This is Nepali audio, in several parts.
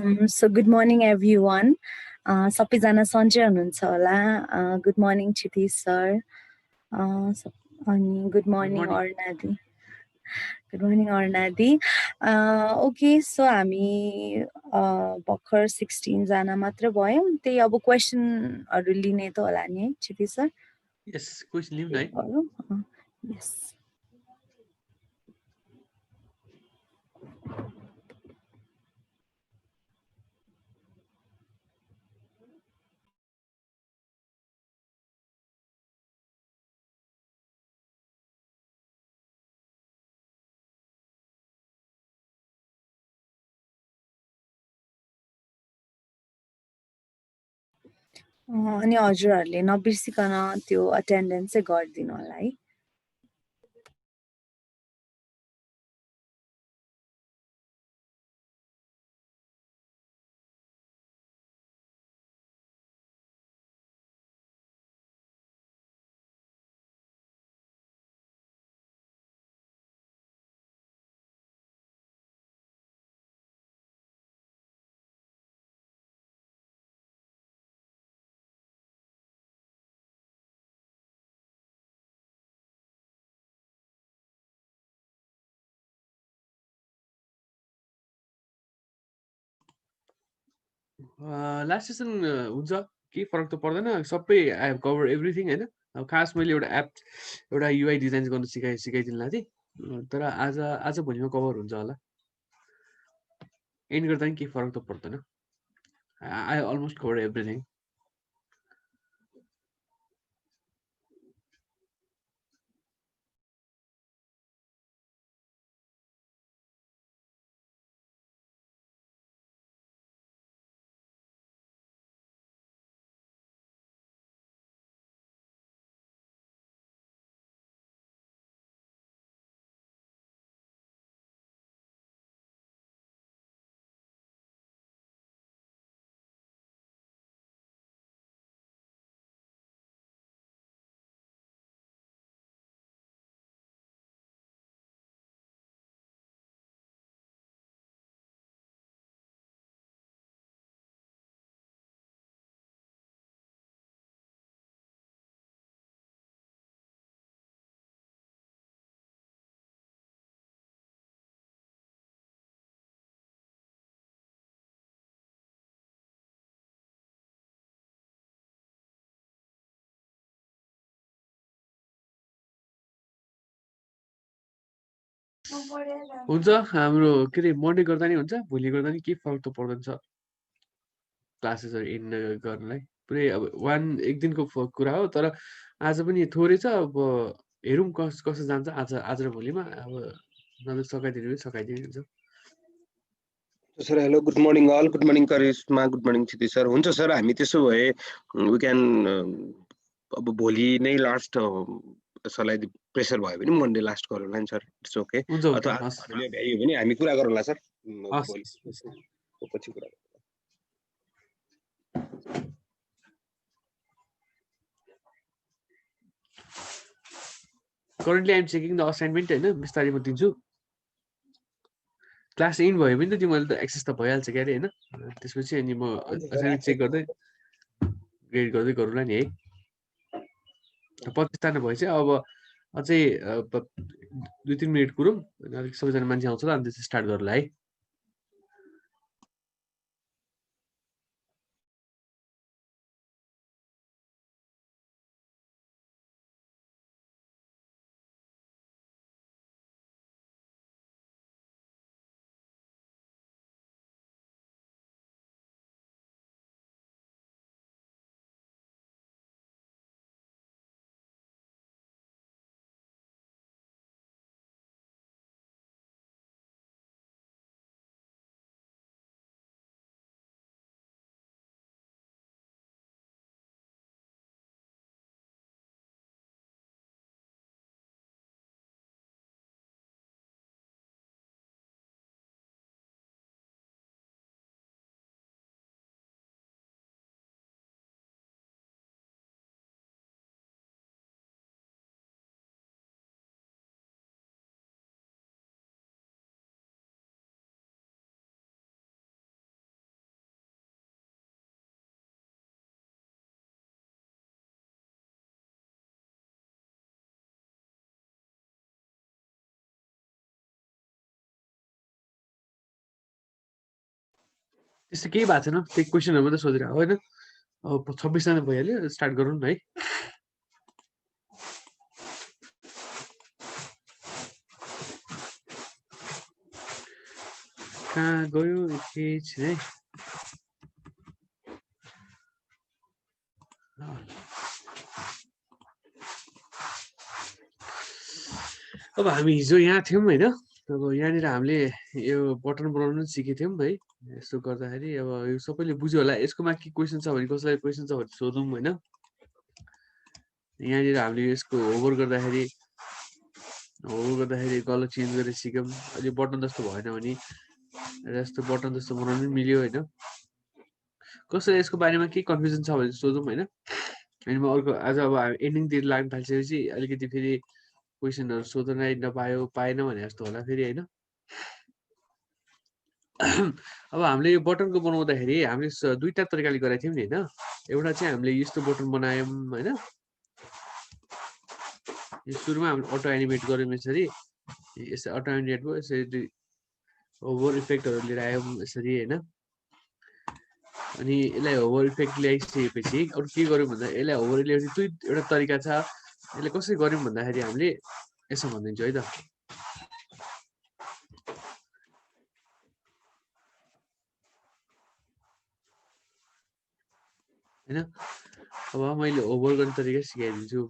So good morning everyone. सबैजना सन्चै हुनुहुन्छ होला. Good morning Chiti sir. अनि good morning Ornadi. Good morning Ornadi. Okay, so हामी भर्खर 16 जना मात्र भयौं. त्यही अब क्वेशनहरु लिने त होला नि Chiti sir? Yes, question लिऊँ न. Yes. अनि हजुरहरुले नबिर्सिकन त्यो अटेन्डेन्स चाहिँ गरिदिनु होला है. लास्ट सेसन हुन्छ के फरक त पर्दैन. सबै आई हेभ कभर एभ्रिथिङ हैन. अब खास मैले एउटा युआई डिजाइन गर्न सिकाइदिनु थिएँ. तर आज भोलिमा कभर हुन्छ होला. एन्ड गर्दा नि के फरक त पर्दैन. I almost cover everything. हुन्छ हाम्रो के रे मन्डे गर्दा नि हुन्छ. भोलि गर्दा नि के फरक त पर्दैन सर. क्लासेसहरु एन्ड गर्नलाई पुरै अब एक दिनको कुरा हो. तर आज पनि थोरै छ. अब हेरौँ कसो जान्छ आज र भोलिमा. अब नजर सकाइदिनु हुन्छ. Sir hello good morning all. Good morning Karishma. Good morning Kshiti sir. हुन्छ सर हामी त्यसो भए वी क्यान अब भोलि नै लास्ट सरलाई प्रेसर भयो भने मन्डे लास्ट गरौँला नि सर. It's okay. अथवा भ्याइयो भने हामी कुरा गरौँला सर. पछि कुरा. Currently I am checking the assignment हैन. बिस्तारै म दिन्छु. क्लास इन भयो भने त तिमीले त एक्सेस त भइहाल्छ के अरे हैन. त्यसपछि अनि म असाइनमेन्ट चेक गर्दै ग्रेड गर्दै गरौँला नि है. 25 जना भएछ. अब अझै 2-3 मिनेट कुरौँ. अनि सबैजना मान्छे आउँछ ल. अनि त्यसपछि स्टार्ट गरौँला है. त्यस्तो केही भएको छैन, त्यही क्वेसनहरू मात्रै सोधिरहेको होइन। अब 26 जना भइहाल्यो, स्टार्ट गरौँ न है। कहाँ गयो एकैछिन है। अब हामी हिजो यहाँ थियौँ होइन, अब यहाँनिर हामीले यो बटन बनाउनु पनि सिकेको थियौँ है। यस्तो गर्दाखेरि अब यो सबैले बुझ्यो होला। यसकोमा के क्वेसन छ भने, कसैलाई क्वेसन छ भने सोधौँ होइन। यहाँनिर हामीले यसको होभर गर्दाखेरि कलर चेन्ज गरेर सिक्यौँ। अहिले बटन जस्तो भएन भने यस्तो बटन जस्तो बनाउनु पनि मिल्यो होइन। कसैलाई यसको बारेमा केही कन्फ्युजन छ भने सोधौँ होइन। अनि म अर्को आज अब एन्डिङतिर लाग्न थालिसकेपछि अलिकति फेरि क्वेसनहरू सोध्नै नपायो पाएन भने जस्तो होला फेरि होइन। अब हामीले यो बटनको बनाउँदाखेरि हामीले दुईवटा तरिकाले गरेको थियौँ नि होइन। एउटा चाहिँ हामीले यस्तो बटन बनायौँ होइन। यो सुरुमा हामीले अटो एनिमेट गऱ्यौँ यसरी, यसरी अटो एनिमेट भयो, यसरी ओभर इफेक्टहरू लिएर आयौँ यसरी होइन। अनि यसलाई होभर इफेक्ट ल्याइसकेपछि अरू के गर्यौँ भन्दा यसलाई होभर ल्याएपछि एउटा तरिका छ। यसले कसरी गर्यौँ भन्दाखेरि हामीले यसो भनिदिन्छु है त। होइन अब मैले होभर गर्ने तरिका सिकाइदिन्छु।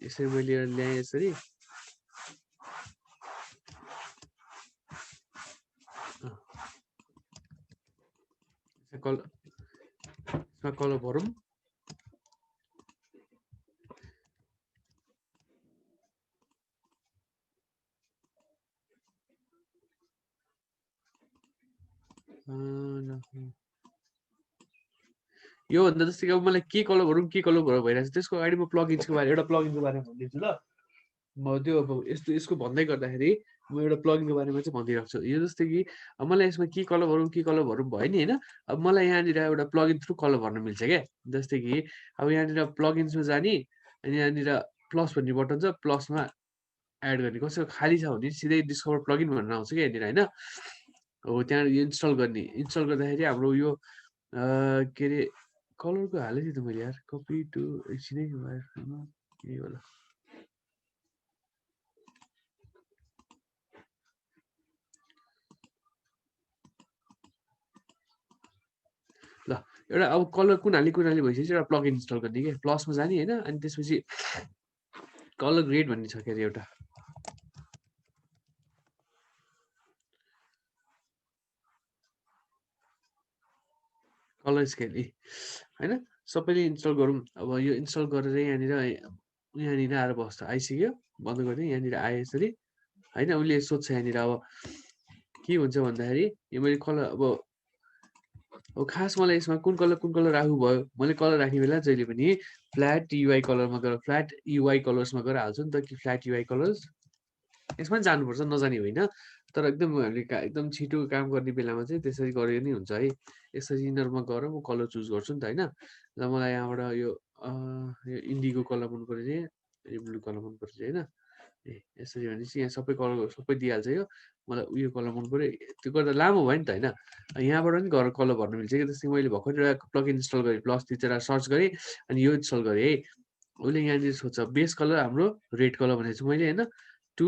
यसरी मैले ल्याएँ यसरी, कलर भरौँ। यो भन्दा जस्तै कि अब मलाई के कलर भरौँ भइरहेको छ, त्यसको अगाडि म प्लगइन्सको बारे एउटा प्लगइनको बारेमा भनिदिन्छु ल। म त्यो अब यसको भन्दै गर्दाखेरि म एउटा प्लगइनको बारेमा चाहिँ भनिदिइरहेको छु। यो जस्तै कि अब मलाई यसमा के कलर भरौँ भयो नि होइन। अब मलाई यहाँनिर एउटा प्लगइन थ्रु कलर भर्न मिल्छ क्या। जस्तै कि अब यहाँनिर प्लगइन्समा जाने, अनि यहाँनिर प्लस भन्ने बटन छ, प्लसमा एड गर्ने। कसैको खाली छ भने सिधै डिस्कभर प्लगइन भनेर आउँछ क्या यहाँनिर होइन। हो त्यहाँ इन्स्टल गर्ने, इन्स्टल गर्दाखेरि हाम्रो यो के अरे कलरको हालेँ थिएँ त मैले यार, कपी टु एकछिनै यही होला। ल एउटा अब कलर कुन हाल्ने भइसकेपछि एउटा प्लगइन इन्स्टल गर्ने क्या। प्लसमा जाने होइन, अनि त्यसपछि कलर ग्रेड भन्ने छ के अरे एउटा। कलर स्केल होइन, सबैले इन्स्टल गरौँ। अब यो इन्स्टल गरेर यहाँनिर आएर बस्छ, आइसक्यो। बन्द गरिदिएँ, यहाँनिर आयो यसरी होइन। उसले सोध्छ यहाँनिर अब के हुन्छ भन्दाखेरि यो मैले कलर अब खास मलाई यसमा कुन कलर राख्नु भयो। मैले कलर राख्ने बेला जहिले पनि फ्ल्याट युआई कलरमा गएर फ्ल्याट युआई कलर्समा गएर हाल्छु नि त, कि फ्ल्याट युआई कलर्स यसमा पनि जानुपर्छ, नजाने होइन। तर एकदम हामीले एकदम छिटो काम गर्ने बेलामा चाहिँ त्यसरी गरे नै हुन्छ है। यसरी इनरमा गएर म कलर चुज गर्छु नि त होइन। र मलाई यहाँबाट यो इन्डिगो कलर मन पऱ्यो अरे, यो ब्लू कलर मन पऱ्यो होइन। यसरी भनेपछि यहाँ सबै कलर सबै दिइहाल्छ। यो मलाई उयो कलर मन पऱ्यो, त्यो गर्दा लामो भयो नि त होइन। यहाँबाट पनि गएर कलर भर्नु मिल्छ कि। जस्तै मैले भर्खर एउटा प्लगइन इन्स्टल गरेँ, प्लस थिचेर सर्च गरेँ, अनि यो इन्स्टल गरेँ है। उसले यहाँनिर सोध्छ बेस कलर हाम्रो रेड कलर भनेको छु मैले होइन। टु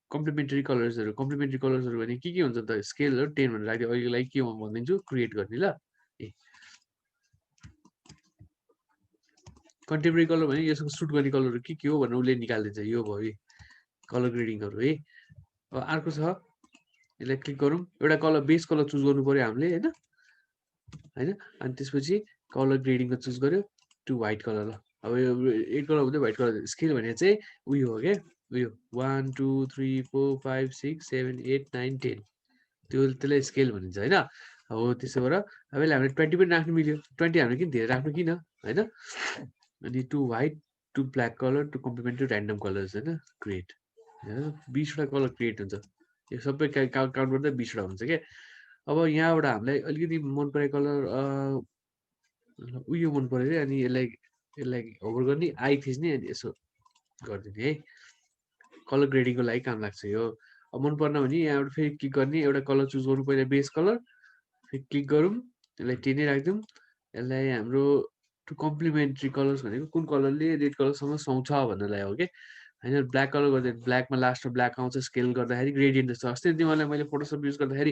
कम्प्लिमेन्ट्री कलर्सहरू भने के हुन्छ त, स्केलहरू 10 भनेर राख्यो। अहिलेको लागि के भनिदिन्छु, क्रिएट गर्ने ल। कन्टेम्पोरेरी कलर भने यसको सुट गर्ने कलरहरू के हो भनेर उसले निकालिदिन्छ। यो भयो कलर ग्रेडिङहरू है। अब अर्को छ, यसलाई क्लिक गरौँ। एउटा कलर बेस कलर चुज गर्नु पऱ्यो हामीले होइन। अनि त्यसपछि कलर ग्रेडिङको चुज गर्यो टु व्हाइट कलर ल। अब यो रेड कलर हुँदै व्हाइट कलर स्केल भने चाहिँ उयो हो क्या, उयो 1 2 3 4 5 6 7 8 9 10 त्यसलाई स्केल भनिन्छ होइन। हो त्यसो भएर अब यसलाई हामीले 20 पनि राख्नु मिल्यो। 20 हामीले किन धेरै राख्नु किन होइन। अनि to white to black colour to complementary random colours होइन, क्रिएट 20वटा कलर क्रिएट हुन्छ। यो सबै काउन्ट गर्दा 20वटा हुन्छ क्या। अब यहाँबाट हामीलाई अलिकति मन परेको कलर उयो मन पऱ्यो अरे, अनि यसलाई होभर गर्ने, आई थिच्ने, अनि यसो गरिदिने है। कलर ग्रेडिङको लागि काम लाग्छ यो। अब मन परेन भने यहाँबाट फेरि क्लिक गर्ने, एउटा कलर चुज गर्नु, पहिला बेस कलर, क्लिक गरौँ, यसलाई टेनै राखिदिउँ। यसलाई हाम्रो टु कम्प्लिमेन्ट्री कलर्स भनेको कुन कलरले रेड कलरसँग सुहाउँछ भन्नलाई हो के होइन। ब्ल्याक कलर गर्दा ब्ल्याकमा लास्टमा ब्ल्याक आउँछ, स्केल गर्दाखेरि ग्रेडियन्ट जस्तो। अस्ति तिमीहरूलाई मैले फोटोसप युज गर्दाखेरि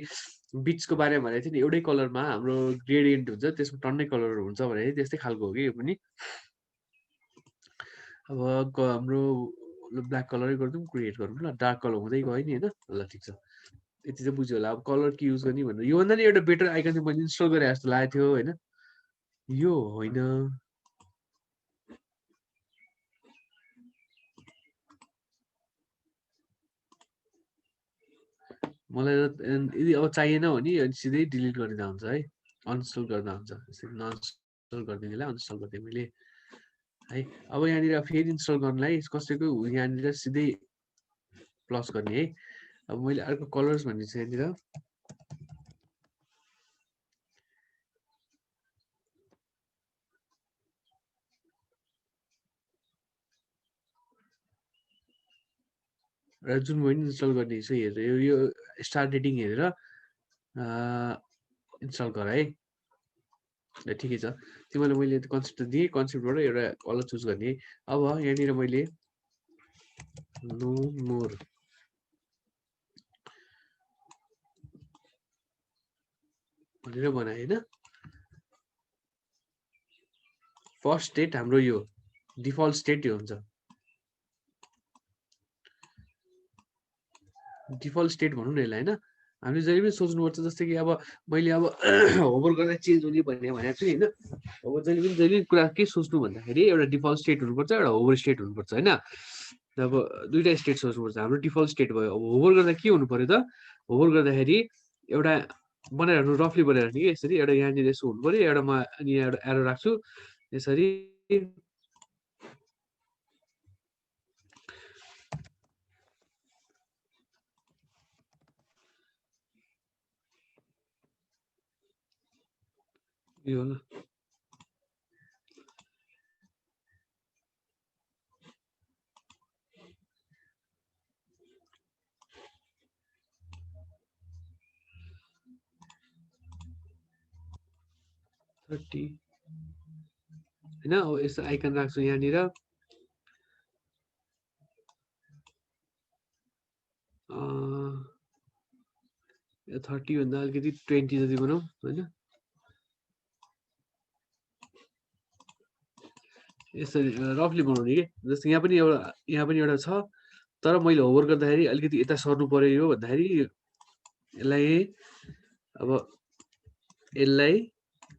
बिचको बारेमा भनेको थिएँ नि, एउटै कलरमा हाम्रो ग्रेडियन्ट हुन्छ, त्यसमा टन्नै कलर हुन्छ भने त्यस्तै खालको हो कि यो पनि। अब हाम्रो ब्ल्याक कलरै गरिदिउँ, क्रिएट गरौँ ल। डार्क कलर हुँदै गयो नि होइन। ल ठिक छ, यति चाहिँ बुझ्यो होला। अब कलर के युज गर्ने भनेर योभन्दा नि एउटा बेटर आइकन चाहिँ मैले इन्स्टल गरेँ जस्तो लागेको थियो होइन। यो होइन, मलाई यदि अब चाहिएन भने सिधै डिलिट गरिदिँदा हुन्छ है, अनइन्स्टल गर्दा हुन्छ। यसरी नअनइन्स्टल गरिदिनेलाई अनइन्स्टल गरिदिएँ मैले है। अब यहाँनिर फेरि इन्स्टल गर्नलाई कसैको यहाँनिर सिधै प्लस गर्ने है। अब मैले अर्को कलर्स भन्ने छ यहाँनिर, र जुन मैले इन्स्टल गर्ने छ हेरेर यो स्टार्ट डेटिङ हेरेर इन्स्टल गर है। ल ठिकै छ, तिमीलाई मैले कन्सेप्ट दिएँ, कन्सेप्टबाट एउटा कलर चुज गर्ने। अब यहाँनिर मैले नो मोर भनेर बनाएँ होइन। फर्स्ट स्टेट हाम्रो यो डिफल्ट स्टेट यो हुन्छ, डिफल्ट स्टेट भनौँ न यसलाई होइन। हामीले जहिले पनि सोच्नुपर्छ, जस्तै कि अब मैले अब होमवर्क गर्दा चेन्ज हुने भनेको छु होइन। अब जहिले पनि कुरा के सोच्नु भन्दाखेरि एउटा डिफल्ट स्टेट हुनुपर्छ, एउटा होभर स्टेट हुनुपर्छ होइन। अब दुईवटा स्टेट सोच्नुपर्छ। हाम्रो डिफल्ट स्टेट भयो, अब होभर गर्दा के हुनु पऱ्यो त, होभर गर्दाखेरि एउटा बनाइराख्नु, रफली बनाइराख्नु कि यसरी। एउटा यहाँनिर यसो हुनु पऱ्यो, एउटा म अनि एउटा एरो राख्छु यसरी। यो ल, थर्टी होइन। अब यस्तो आइकन राख्छु यहाँनिर। 30 भन्दा अलिकति 20 जति बनाऊ होइन। यसरी रफली बनाउने कि, जस्तो यहाँ पनि एउटा छ, तर मैले होभर गर्दाखेरि अलिकति यता सर्नु पर्यो यो भन्दाखेरि यसलाई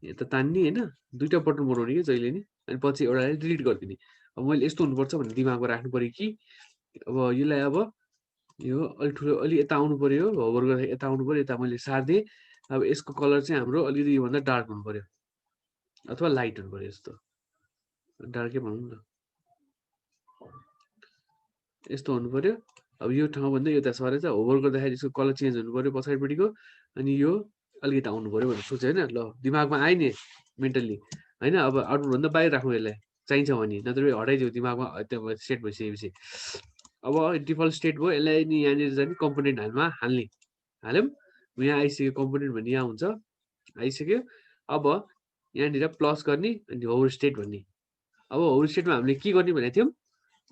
यता तान्ने होइन। दुईवटा बटन बनाउने कि जहिले नि, अनि पछि एउटालाई डिलिट गरिदिने। अब मैले यस्तो हुनुपर्छ भन्ने दिमागमा राख्नु पऱ्यो कि अब यसलाई अब यो अलिक ठुलो अलि यता आउनु पऱ्यो, होभर गर्दा यता आउनु पऱ्यो, यता मैले सारिदिएँ। अब यसको कलर चाहिँ हाम्रो अलिकति योभन्दा डार्क हुनु पऱ्यो अथवा लाइट हुनु पऱ्यो, यस्तो डार्कै भनौँ न, यस्तो हुनु पऱ्यो। अब यो ठाउँभन्दा यता सरेछ, होभर गर्दाखेरि यसको कलर चेन्ज हुनु पऱ्यो पछाडिपट्टिको, अनि यो अलिकति आउनु पऱ्यो भनेर सोचेँ होइन। ल दिमागमा आयो नि मेन्टल्ली होइन। अब आउटपुटभन्दा बाहिर राख्नु यसलाई चाहिन्छ भने, नत्र हटाइदियो दिमागमा त्यो सेट भइसकेपछि। अब डिफल्ट स्टेट भयो, यसलाई नि यहाँनिर जाने कम्पोनेन्ट हाल्ने, हाल्यौँ। यहाँ आइसक्यो, कम्पोनेन्ट भन्ने यहाँ हुन्छ, आइसक्यो। अब यहाँनिर प्लस गर्ने अनि होभर स्टेट भन्ने। अब होभर स्टेटमा हामीले के गर्ने भनेको थियौँ,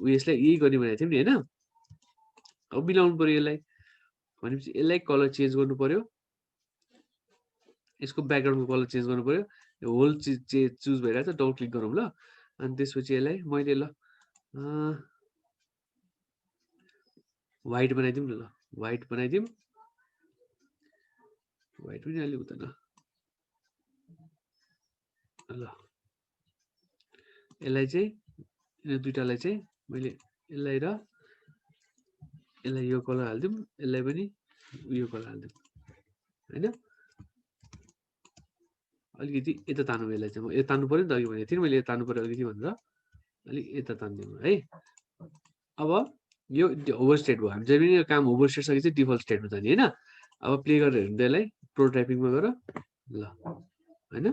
यसलाई यही गर्ने भनेको थियौँ नि होइन। अब मिलाउनु पऱ्यो यसलाई भनेपछि यसलाई कलर चेन्ज गर्नु पऱ्यो, यसको ब्याकग्राउन्डको कलर चेन्ज गर्नु पऱ्यो। यो होल चिज चुज भइरहेको छ, डबल क्लिक गरौँ ल। अनि त्यसपछि यसलाई मैले ल व्हाइट बनाइदिउँ न, ल व्हाइट बनाइदिउँ। व्हाइट पनि अलिक हुँदैन ल। यसलाई चाहिँ यो दुइटालाई चाहिँ मैले यसलाई र यसलाई यो कलर हालिदिउँ, यसलाई पनि यो कलर हालिदिउँ होइन। अलिकति यता तान्नु, यसलाई चाहिँ म यता तान्नु पऱ्यो नि त, अघि भनेको थिएँ मैले तान्नु पऱ्यो अलिकति भनेर, अलिक यता तानिदिउँ है। अब यो होभर स्टेट भयो, हामी जहिले पनि यो काम होभर स्टेट सकेपछि डिफल्ट स्टेटमा जाने होइन। अब प्ले गरेर हेर्नु त यसलाई, प्रोटोटाइपिङमा गएर ल होइन।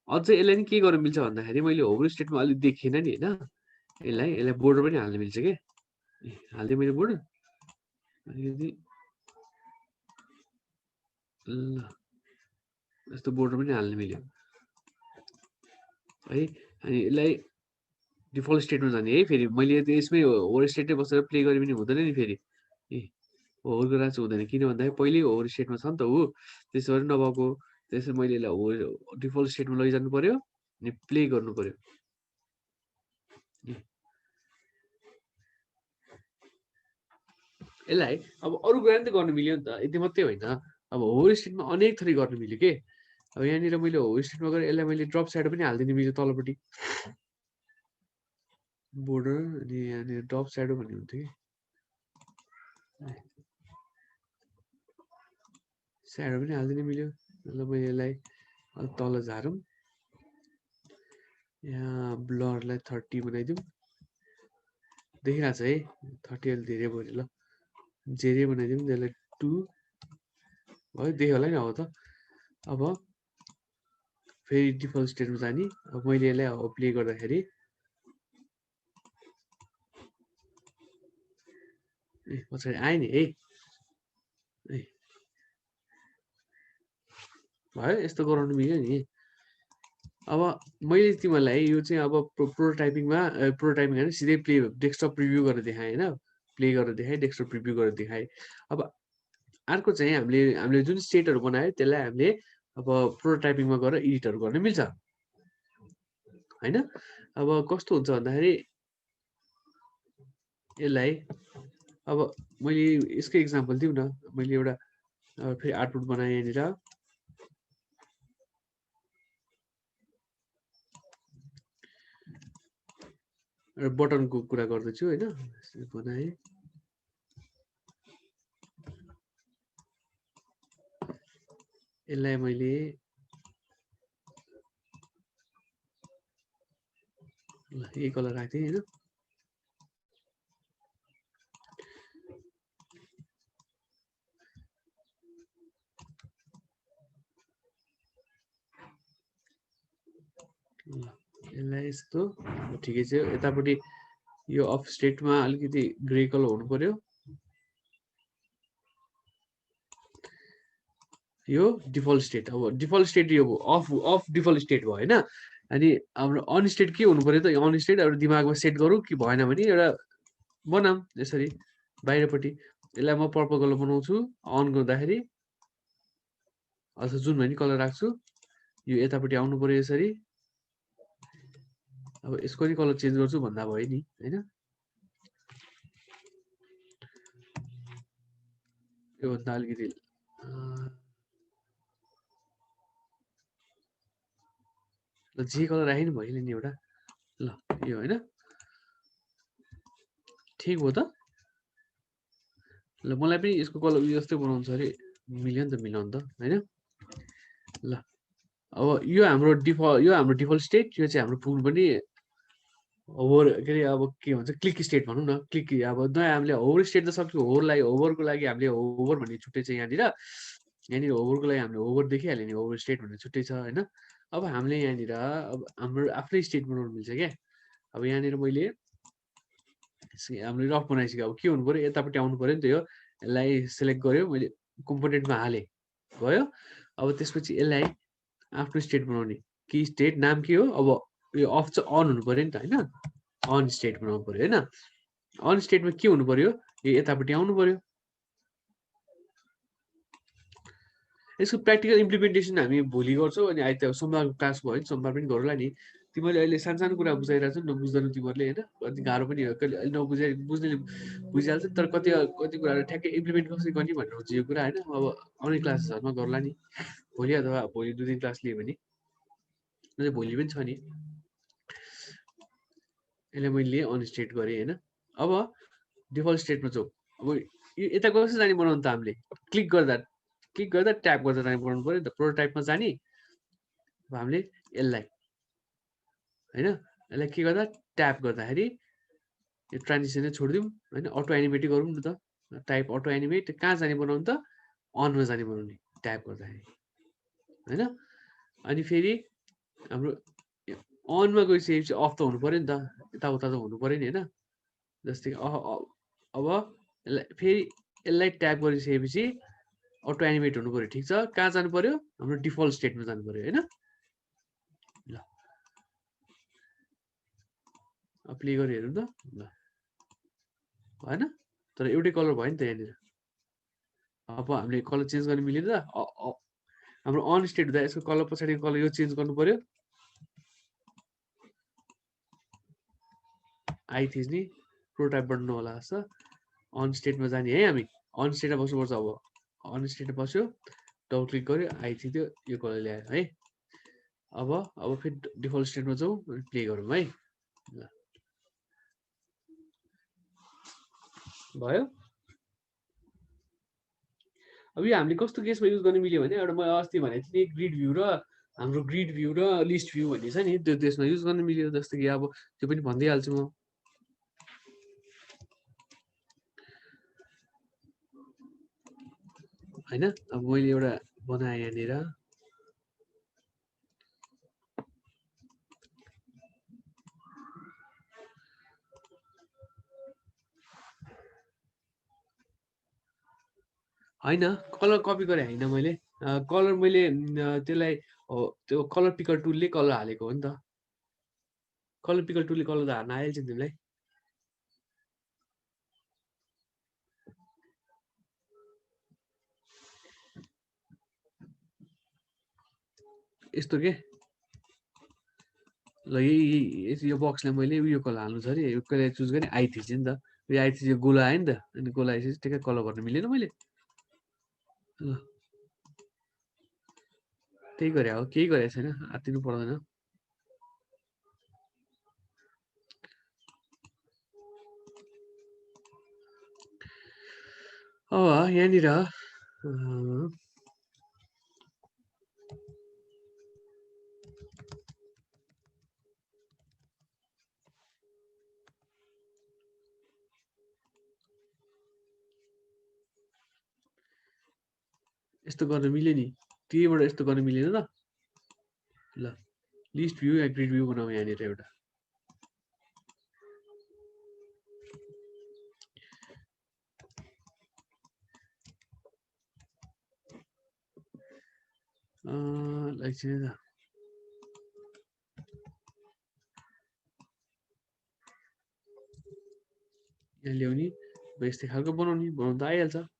अझै यसलाई नि के गर्न मिल्छ भन्दाखेरि मैले होभर स्टेटमा अलिक देखिएन नि होइन। यसलाई बोर्डर पनि हाल्न मिल्छ कि, हालिदिएँ मैले बोर्डर अलिकति ल यस्तो बोर्डर पनि हाल्न मिल्यो है। अनि यसलाई डिफल्ट स्टेटमा जाने है। फेरि मैले यसमै ओभर स्टेटै बसेर प्ले गरे पनि हुँदैन नि फेरि। ए ओभर गरेर चाहिँ हुँदैन, किन भन्दाखेरि पहिल्यै ओभर स्टेटमा छ नि त ऊ, त्यसो भएर नभएको। त्यसै मैले यसलाई ओभर डिफल्ट स्टेटमा लैजानु पर्यो अनि प्ले गर्नु पर्यो। यसलाई अब अरू कुरा नि त गर्नु मिल्यो नि त, यति मात्रै होइन। अब होल स्टेटमा अनेक थरी गर्नु मिल्यो के। अब यहाँनिर मैले होल स्टेटमा गरेर यसलाई मैले ड्रप स्याडो पनि हालिदिनु मिल्यो तलपट्टि बोर्डर, अनि यहाँनिर ड्रप स्याडो भन्ने हुन्थ्यो कि, स्याडो पनि हालिदिनु मिल्यो। ल मैले यसलाई अलिक तल झारौँ, यहाँ ब्लरलाई 30 बनाइदिउँ। देखिरहेको छ है 30 अलि धेरै भयो ल, जेरै बनाइदिउँ त्यसलाई 2 भयो, देख्यो होला नि अब त। अब फेरि डिफल्ट स्टेटमा जाने। अब मैले यसलाई अब प्ले गर्दाखेरि ए पछाडि आएँ नि है, भयो यस्तो गराउनु मिल्यो नि। अब मैले तिमीहरूलाई यो चाहिँ अब प्रोटोटाइपिङमा होइन, सिधै प्ले डेस्कटप प्रिभ्यू गरेर देखाएँ होइन, प्ले गरेर देखाएँ, डेस्कटप प्रिभ्यू गरेर देखाएँ। अब अर्को चाहिँ हामीले जुन स्टेटहरू बनायो त्यसलाई हामीले अब प्रोटोटाइपिङमा गएर एडिटहरू गर्न मिल्छ होइन। अब कस्तो हुन्छ भन्दाखेरि यसलाई अब मैले यसकै इक्जाम्पल दिउँ न। मैले एउटा फेरि आउटपुट बनाएँ यहाँनिर, एउटा बटनको कुरा गर्दैछु होइन, बनाएँ। यसलाई मैले यही कलर राख्थेँ होइन। यसलाई यस्तो ठिकै छ। यतापट्टि यो अफ स्टेटमा अलिकति ग्रे कलर हुनु पर्यो। यो डिफल्ट स्टेट, अब डिफल्ट स्टेट यो अफ डिफल्ट स्टेट भयो होइन। अनि हाम्रो अन स्टेट के हुनु पर्यो त, अन स्टेट एउटा दिमागमा सेट गरौँ कि भएन भने एउटा बनाऊँ यसरी बाहिरपट्टि। यसलाई म पर्पल कलर बनाउँछु अन गर्दाखेरि, अथवा जुन भने कलर राख्छु। यो यतापट्टि आउनु पर्यो यसरी। अब यसको नि कलर चेन्ज गर्छु भन्दा भयो नि होइन। योभन्दा अलिकति जे कलर राखेँ नि भइहाल्यो नि एउटा। ल यो होइन ठिक हो त। ल मलाई पनि यसको कलर जस्तै बनाउँछ अरे, मिल्यो नि त मिलाउनु त होइन। ल अब यो हाम्रो डिफल्ट स्टेट, यो चाहिँ हाम्रो पुल पनि होभर के अरे अब के भन्छ क्लिक स्टेट भनौँ न। क्लिक अब नयाँ हामीले होभर स्टेट त सक्यो, होभरको लागि हामीले होभर भन्ने छुट्टै छ यहाँनिर होभरको लागि हामीले होभर देखिहाल्यो नि, होभर स्टेट भन्ने छुट्टै छ होइन। अब हामीले यहाँनिर अब हाम्रो आफ्नै स्टेट बनाउनु मिल्छ क्या। अब यहाँनिर मैले हामीले रफ बनाइसक्यो। अब के हुनु पर्यो, यतापट्टि आउनु पर्यो नि त। यो यसलाई सेलेक्ट गर्यो मैले, कम्पोनेन्टमा हालेँ भयो। अब त्यसपछि यसलाई आफ्नो स्टेट बनाउने, कि स्टेट नाम के हो। अब यो अफ चाहिँ अन हुनु पर्यो नि त होइन, अन स्टेट बनाउनु पर्यो होइन। अन स्टेटमा के हुनु पर्यो, यो यतापट्टि आउनु पर्यो। यसको प्र्याक्टिकल इम्प्लिमेन्टेसन हामी भोलि गर्छौँ। अनि आइतबार सोमबारको क्लास भयो भने सोमबार पनि गरौँला नि। तिमीले अहिले सानो कुरा बुझाइरहेको छ नबुझ्दैन तिमीहरूले होइन, कति गाह्रो पनि हो। कहिले अहिले बुझ्ने बुझिहाल्छ, तर कति कुराहरू ठ्याक्कै इम्प्लिमेन्ट कसरी गर्ने भनेर हुन्छ यो कुरा होइन। अब आउने क्लासेसहरूमा गरौँला नि भोलि, अथवा भोलि 2 दिन क्लास लियो भने। भोलि पनि छ नि। यसलाई मैले अन स्टेट गरेँ होइन। अब डिफल्ट स्टेटमा जाउँ। अब यता कसरी जाने बनाउनु त, हामीले क्लिक गर्दा ट्याप गर्दा जाने बनाउनु पर्यो नि त। प्रोटोटाइपमा जाने। अब हामीले यसलाई होइन, यसलाई के गर्दा ट्याप गर्दाखेरि यो ट्रान्जिसनै छोडिदिउँ होइन, अटो एनिमेटै गरौँ न त। टाइप अटो एनिमेट कहाँ जाने बनाउनु त, अनमा जाने बनाउने ट्याप गर्दाखेरि होइन। अनि फेरि हाम्रो अनमा गइसकेपछि अफ त हुनु पर्यो नि त, यताउता त हुनु पर्यो नि होइन। जस्तै अब यसलाई फेरि यसलाई ट्याप गरिसकेपछि अटो एनिमेट हुनु पर्यो ठीक छ कहाँ जानु पर्यो हाम्रो डिफल्ट स्टेटमा जानु पर्यो हैन ल प्ले गरी हेरौँ त ल भएन तर एउटै कलर भयो नि त यहाँनिर अब हामीले कलर चेन्ज गर्न मिलेन त हाम्रो अन स्टेट हुँदा यसको कलर पछाडिको कलर यो चेन्ज गर्नु पर्यो आई थिच्ने प्रोटोटाइपबाट नहोला जस्तो अन स्टेटमा जाने है हामी अन स्टेटमा बस्नुपर्छ अब अन स्टेटमा बस्यो डबल क्लिक गर्यो आई थिच्यो यो कलर ल्यायो है अब फेरि डिफल्ट स्टेटमा जाउँ अनि प्ले गरौँ है ल भयो अब यो हामीले कस्तो केसमा युज गर्न मिल्यो भने एउटा मैले अस्ति भनेको थिएँ ग्रिड भ्यू र हाम्रो ग्रिड भ्यू र लिस्ट भ्यू भन्ने छ नि त्यो त्यसमा युज गर्न मिल्यो जस्तो कि अब त्यो पनि भन्दै हाल्छु म हैन अब मैले एउटा बनाएँ यहाँनिर हैन कलर कपी गरे हैन मैले कलर मैले त्यसलाई त्यो कलर पिकर टुलले कलर हालेको हो नि त कलर पिकर टुलले कलर त हाल्न आइहाल्छ नि तिमीलाई यस्तो के ल यो बक्सलाई मैले यो कलर हाल्नु छ अरे यो कलर चुज गरेँ आई थिचेँ नि त यो आई थिच्यो गोला आयो नि त अनि गोला आएपछि ठिकै कलर गर्न मिलेन मैले ल त्यही गरे हो केही गरेको छैन आत्तिनु पर्दैन अब यहाँनिर यस्तो गर्न मिल्यो नि त्यहीबाट यस्तो गर्न मिलेन त ल लिस्ट भ्यू या ग्रिड भ्यू बनाऊ यहाँनिर एउटा एकछिन त यहाँ ल्याउने यस्तै खालको बनाउनु त आइहाल्छ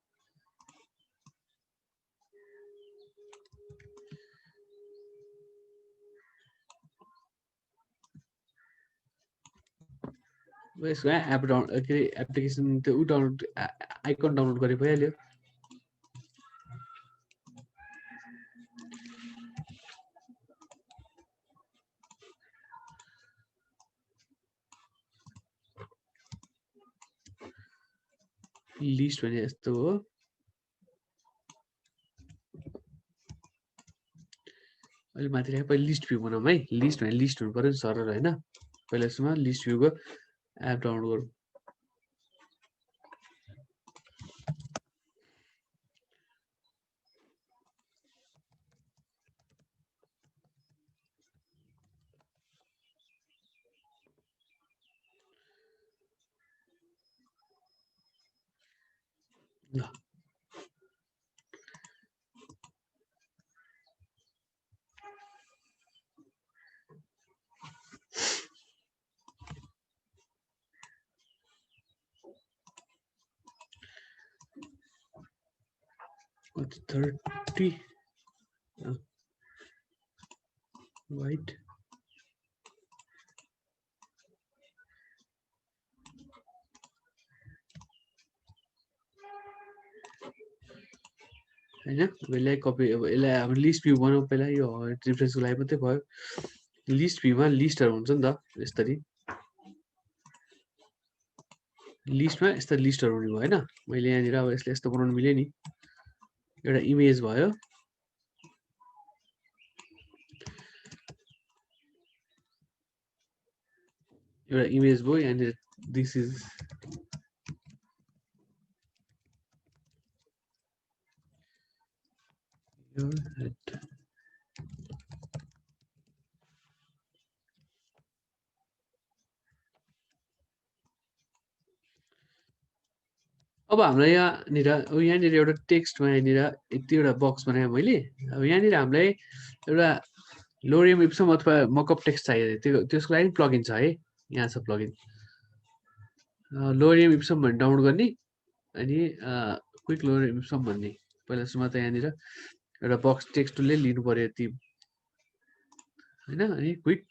यसको एप डाउन के अरे एप्लिकेसन त्यो ऊ डाउनलोड आइकन डाउनलोड गरे भइहाल्यो लिस्ट भने यस्तो हो अहिले माथि राखेँ पहिला लिस्ट भ्यू बनाऊँ है लिस्ट भने लिस्ट हुनु पर्यो नि सरर होइन पहिला यसमा लिस्ट भ्यूको एप डाउनलोड गरौँ ल What's 30 white हैन यसलाई कपी अब यसलाई अब लिस्ट भ्यू बनाऊ पहिला यो रिफ्रेन्सको लागि मात्रै भयो लिस्ट भ्यूमा लिस्टहरू हुन्छ नि त यसरी लिस्टमा यस्ता लिस्टहरू हुने भयो होइन मैले यहाँनिर अब यसले यस्तो बनाउनु मिल्यो नि एउटा इमेज भयो एउटा इमेज भयो यहाँनिर दिस इज your head अब हामीलाई यहाँनिर एउटा टेक्स्टमा यहाँनिर यतिवटा बक्स बनाएँ मैले। अब यहाँनिर हामीलाई एउटा लोरियम इप्सम अथवा मकअप टेक्स्ट चाहियो, त्यसको लागि प्लगइन छ है। यहाँ छ प्लगइन लोरियम इप्सम भन्ने डाउनलोड गर्ने, अनि क्विक लोरियम इप्सम भन्ने। पहिला सुरुमा त यहाँनिर एउटा बक्स टेक्स्ट टुलले लिनु पर्यो यति होइन, अनि क्विक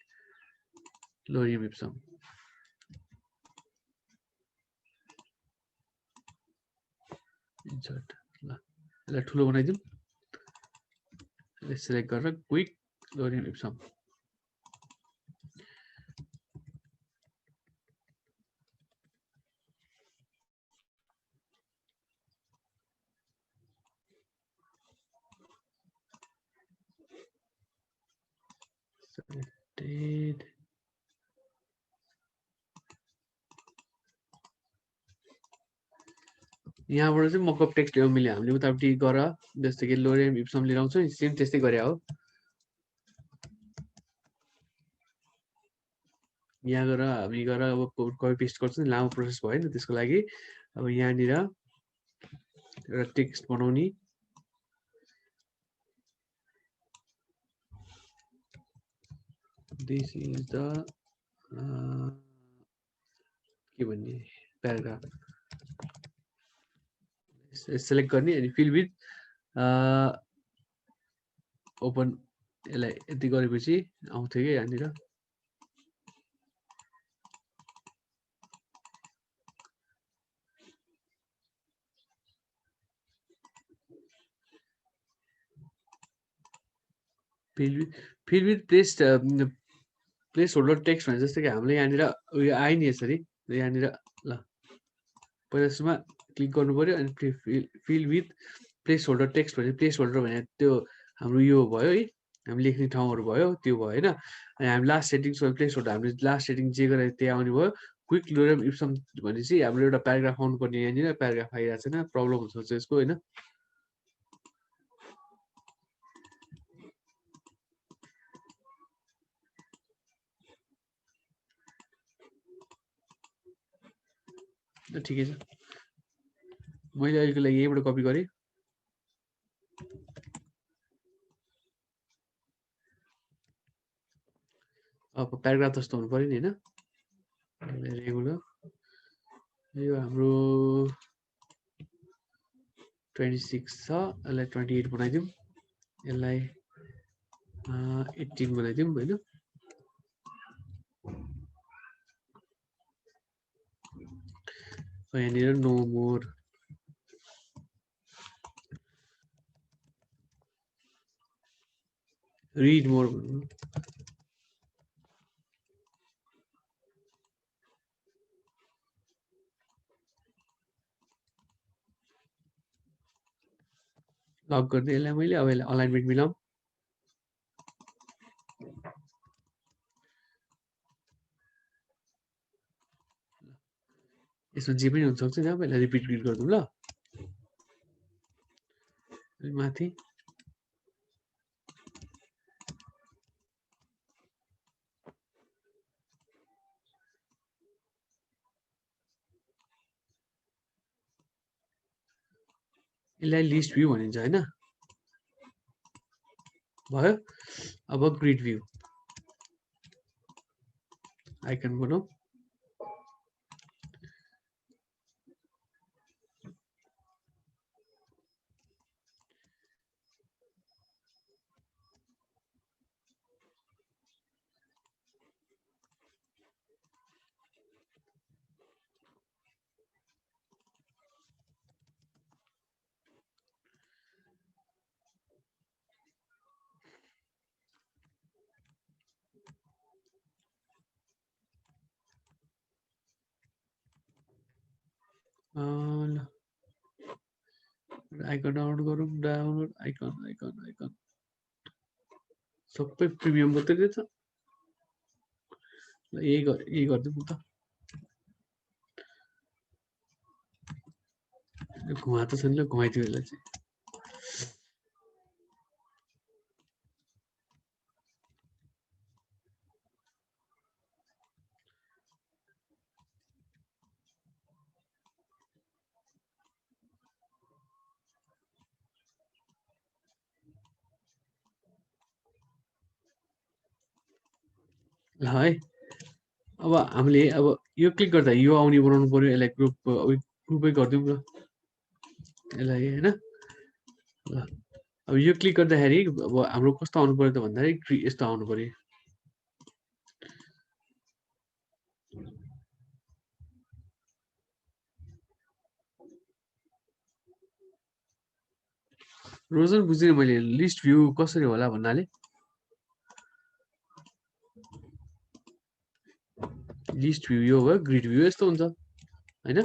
लोरियम इप्सम। इन्सर्ट, ल यसलाई ठुलो बनाइदिउँ, यसलाई सिलेक्ट गरेर क्विक लोरियम इप्सम। Selected. यहाँबाट चाहिँ मकअप टेक्स्ट ल्याउँ मैले, हामीले उतापट्टि गर जस्तो कि लोरियम इप्सम लिएर आउँछौँ नि, सेम त्यस्तै गरे हो। यहाँ गएर हामी गएर अब कपी पेस्ट गर्छौँ, लामो प्रोसेस भयो नि, त्यसको लागि अब यहाँनिर एउटा टेक्स्ट बनाउने। दिस इज द के भन्ने प्याराग्राफ सेलेक्ट गर्ने, अनि फिल विथ ओपन, यसलाई यति गरेपछि आउँथ्यो कि यहाँनिर। Fill with place holder text भने जस्तो कि हामीले यहाँनिर उयो आयो नि यसरी, यहाँनिर ल पहिला सुरुमा क्लिक गर्नु पर्यो, अनि fill with place holder text भने प्लेस होल्डर भने त्यो हाम्रो यो भयो है, हामी लेख्ने ठाउँहरू भयो, त्यो भयो होइन। अनि हामी लास्ट सेटिङ्स प्लेस होल्डर हामीले लास्ट सेटिङ जे गरेर त्यही आउने भयो। क्विक लोरियम इप्सम भनेपछि हाम्रो एउटा प्याराग्राफ आउनु पर्ने, यहाँनिर प्याराग्राफ आइरहेको छैन, प्रब्लम हुन्छ यसको होइन। ठिकै छ, मैले अहिलेको लागि यहीबाट कपी गरेँ। अब प्याराग्राफ जस्तो हुनु पर्यो नि होइन, रेगुलर। यो हाम्रो 26 छ, यसलाई 28 बनाइदिउँ, यसलाई 18 बनाइदिउँ होइन। यहाँनिर नो मोर, रिड मोर भन्नु। लक गरिदिएँ यसलाई मैले। अब यसलाई अलाइनमेन्ट मिलाऊँ। यसमा जे पनि हुनसक्छ नि, अब यसलाई रिपिट गरिदिउँ ल माथि। यसलाई लिस्ट भ्यू भनिन्छ होइन, भयो। अब ग्रिड भ्यू आइकन बनाऊ। ल आइकन डाउनलोड गरौँ, डाउनलोड आइकन आइकन आइकन सबै प्रिमियम मात्रै रहेछ। यही गरिदिउँ त, घुमा त छैन, घुमाइदियो यसलाई चाहिँ। ल है अब हामीले अब यो क्लिक गर्दा यो आउने बनाउनु पर्यो यसलाई ग्रुपै गरिदिउँ ल यसलाई हैन ल अब यो क्लिक गर्दाखेरि अब हाम्रो कस्तो आउनु पर्यो त भन्दाखेरि यस्तो आउनु पर्यो रोजन बुझिन मैले लिस्ट भ्यू कसरी होला भन्नाले लिस्ट भ्यू यो भयो ग्रिड भ्यू यस्तो हुन्छ हैन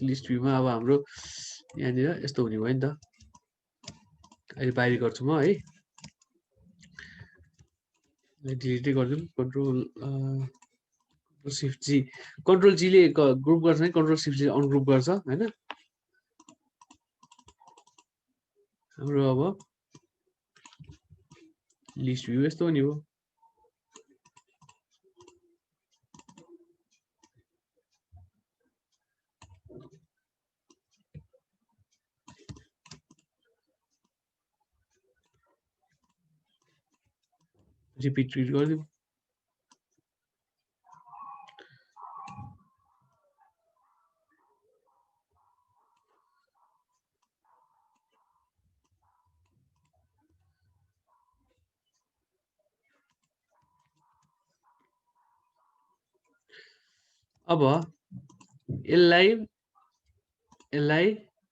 लिस्ट भ्यूमा अब हाम्रो यहाँनिर यस्तो हुने भयो नि त अहिले बाहिर गर्छु म है डिलिटै गरिदिउँ कन्ट्रोल शिफ्ट जी कन्ट्रोल जी ले ग्रुप गर्छ नि कन्ट्रोल शिफ्ट जी अनग्रुप गर्छ हैन हाम्रो अब लिस्ट भ्यू यस्तो हुने हो रिपिट गरिदिउँ अब यसलाई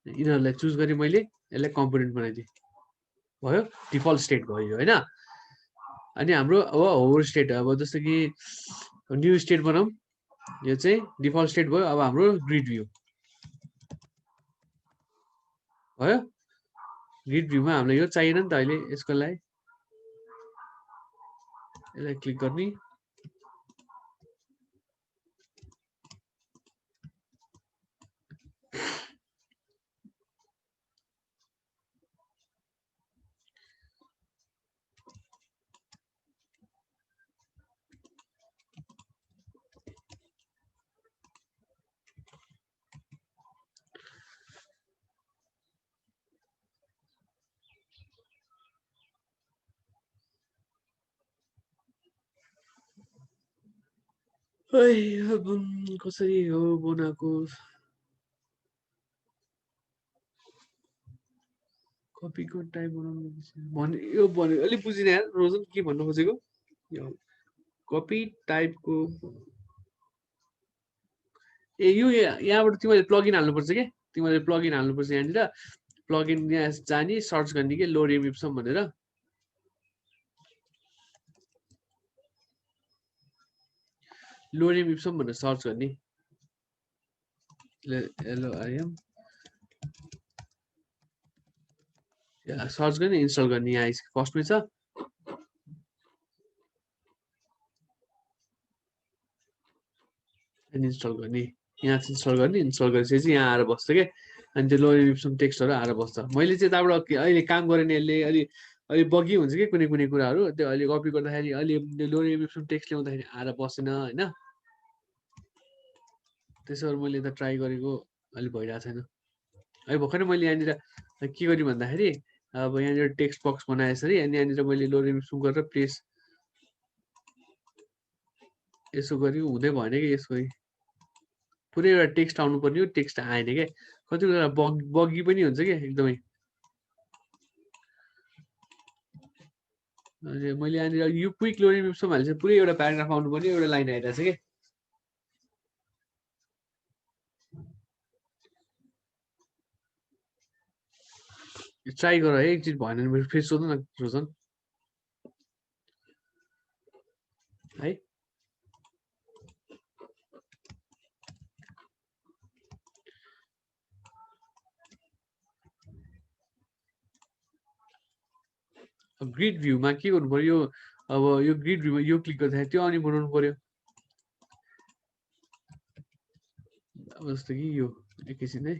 यिनीहरूलाई चुज गरेँ मैले यसलाई कम्पोनेन्ट बनाइदिएँ भयो डिफल्ट स्टेट भयो हैन अनि हाम्रो अब होभर स्टेट अब जस्तो कि न्यू स्टेट बनाऊँ यो चाहिँ डिफल्ट स्टेट भयो अब हाम्रो ग्रिड भ्यू भयो ग्रिड भ्यूमा हामीलाई यो चाहिएन नि त अहिले यसको लागि यसलाई क्लिक गर्ने कसरी हो बनाएको कपीको टाइप बनाउनु यो भने अलिक बुझिन यार रोजन के भन्नु खोजेको कपी टाइपको ए यो यहाँबाट तिमीले प्लगइन हाल्नुपर्छ के तिमीले प्लगइन हाल्नुपर्छ यहाँनिर प्लगइन यहाँ जाने सर्च गर्ने के लोरेम इप्सम भनेर लोरेम इप्सम भनेर सर्च गर्ने LORM सर्च गर्ने इन्स्टल गर्ने यहाँ फर्स्टमै छ इन्स्टल गर्ने यहाँ इन्स्टल गर्ने इन्स्टल गरेपछि यहाँ आएर बस्छ के अनि त्यो लोरेम इप्सम टेक्स्टहरू आएर बस्छ मैले चाहिँ त्यहाँबाट अहिले काम गरेन यसले अलि बगी हुन्छ कि कुनै कुनै कुराहरू त्यो अहिले कपी गर्दाखेरि अहिले लोरेम इप्सम टेक्स्ट ल्याउँदाखेरि आएर बसेन हैन त्यसो भएर मैले त ट्राई गरेको अलि भइरहेको छैन अहिले भर्खरै मैले यहाँनिर के गरेँ भन्दाखेरि अब यहाँनिर टेक्स्ट बक्स बनाए यसरी अनि यहाँनिर मैले लोरेम इप्सम गरेर प्लेस यसो गरी हुँदै भएन कि यसो पुरै एउटा टेक्स्ट आउनु पर्ने हो टेक्स्ट आएन क्या कति बेला बगी पनि हुन्छ क्या एकदमै मैले यहाँनिर यो क्विक लोरेम इप्सम हाल्छ पुरै एउटा प्याराग्राफ आउनु पर्ने एउटा लाइन आइरहेछ क्या ट्राई गर है एकचोटि भएन भने फेरि सोध्नु न रोजन है ग्रिड भ्यूमा के गर्नु पर्यो अब यो ग्रिड भ्यूमा यो क्लिक गर्दाखेरि त्यो अनि बनाउनु पर्यो अब जस्तो कि यो एकैछिन है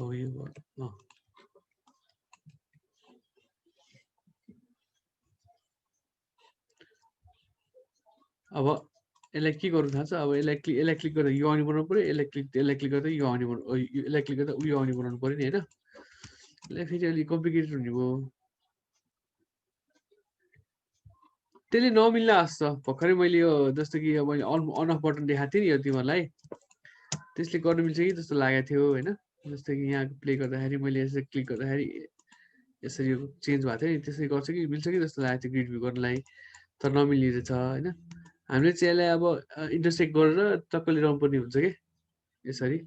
यो अब यसलाई के गर्नु थाहा छ अब यसलाई क्लिक गर्दा यो आउने बनाउनु पर्यो यसलाई क्लिक गर्दा यो आउने यसलाई क्लिक गर्दा उयो आउने बनाउनु पर्यो नि हैन यसलाई फेरि अलिक कम्प्लिकेटेड हुने भयो त्यसले नमिल्ला जस्तो भर्खरै मैले यो जस्तो कि अब मैले अन अफ बटन देखाएको थिएँ नि यो तिमीहरूलाई त्यसले गर्नु मिल्छ कि जस्तो लागेको थियो होइन जस्तो कि यहाँ प्ले गर्दाखेरि मैले यसरी क्लिक गर्दाखेरि यसरी यो चेन्ज भएको थियो नि त्यसरी गर्छ कि मिल्छ कि जस्तो लागेको थियो ग्रिड भ्यू गर्नलाई तर नमिल्ने रहेछ होइन हामीले चाहिँ यसलाई अब इन्टरसेक्ट गरेर टक्क लिएर पर्ने हुन्छ कि यसरी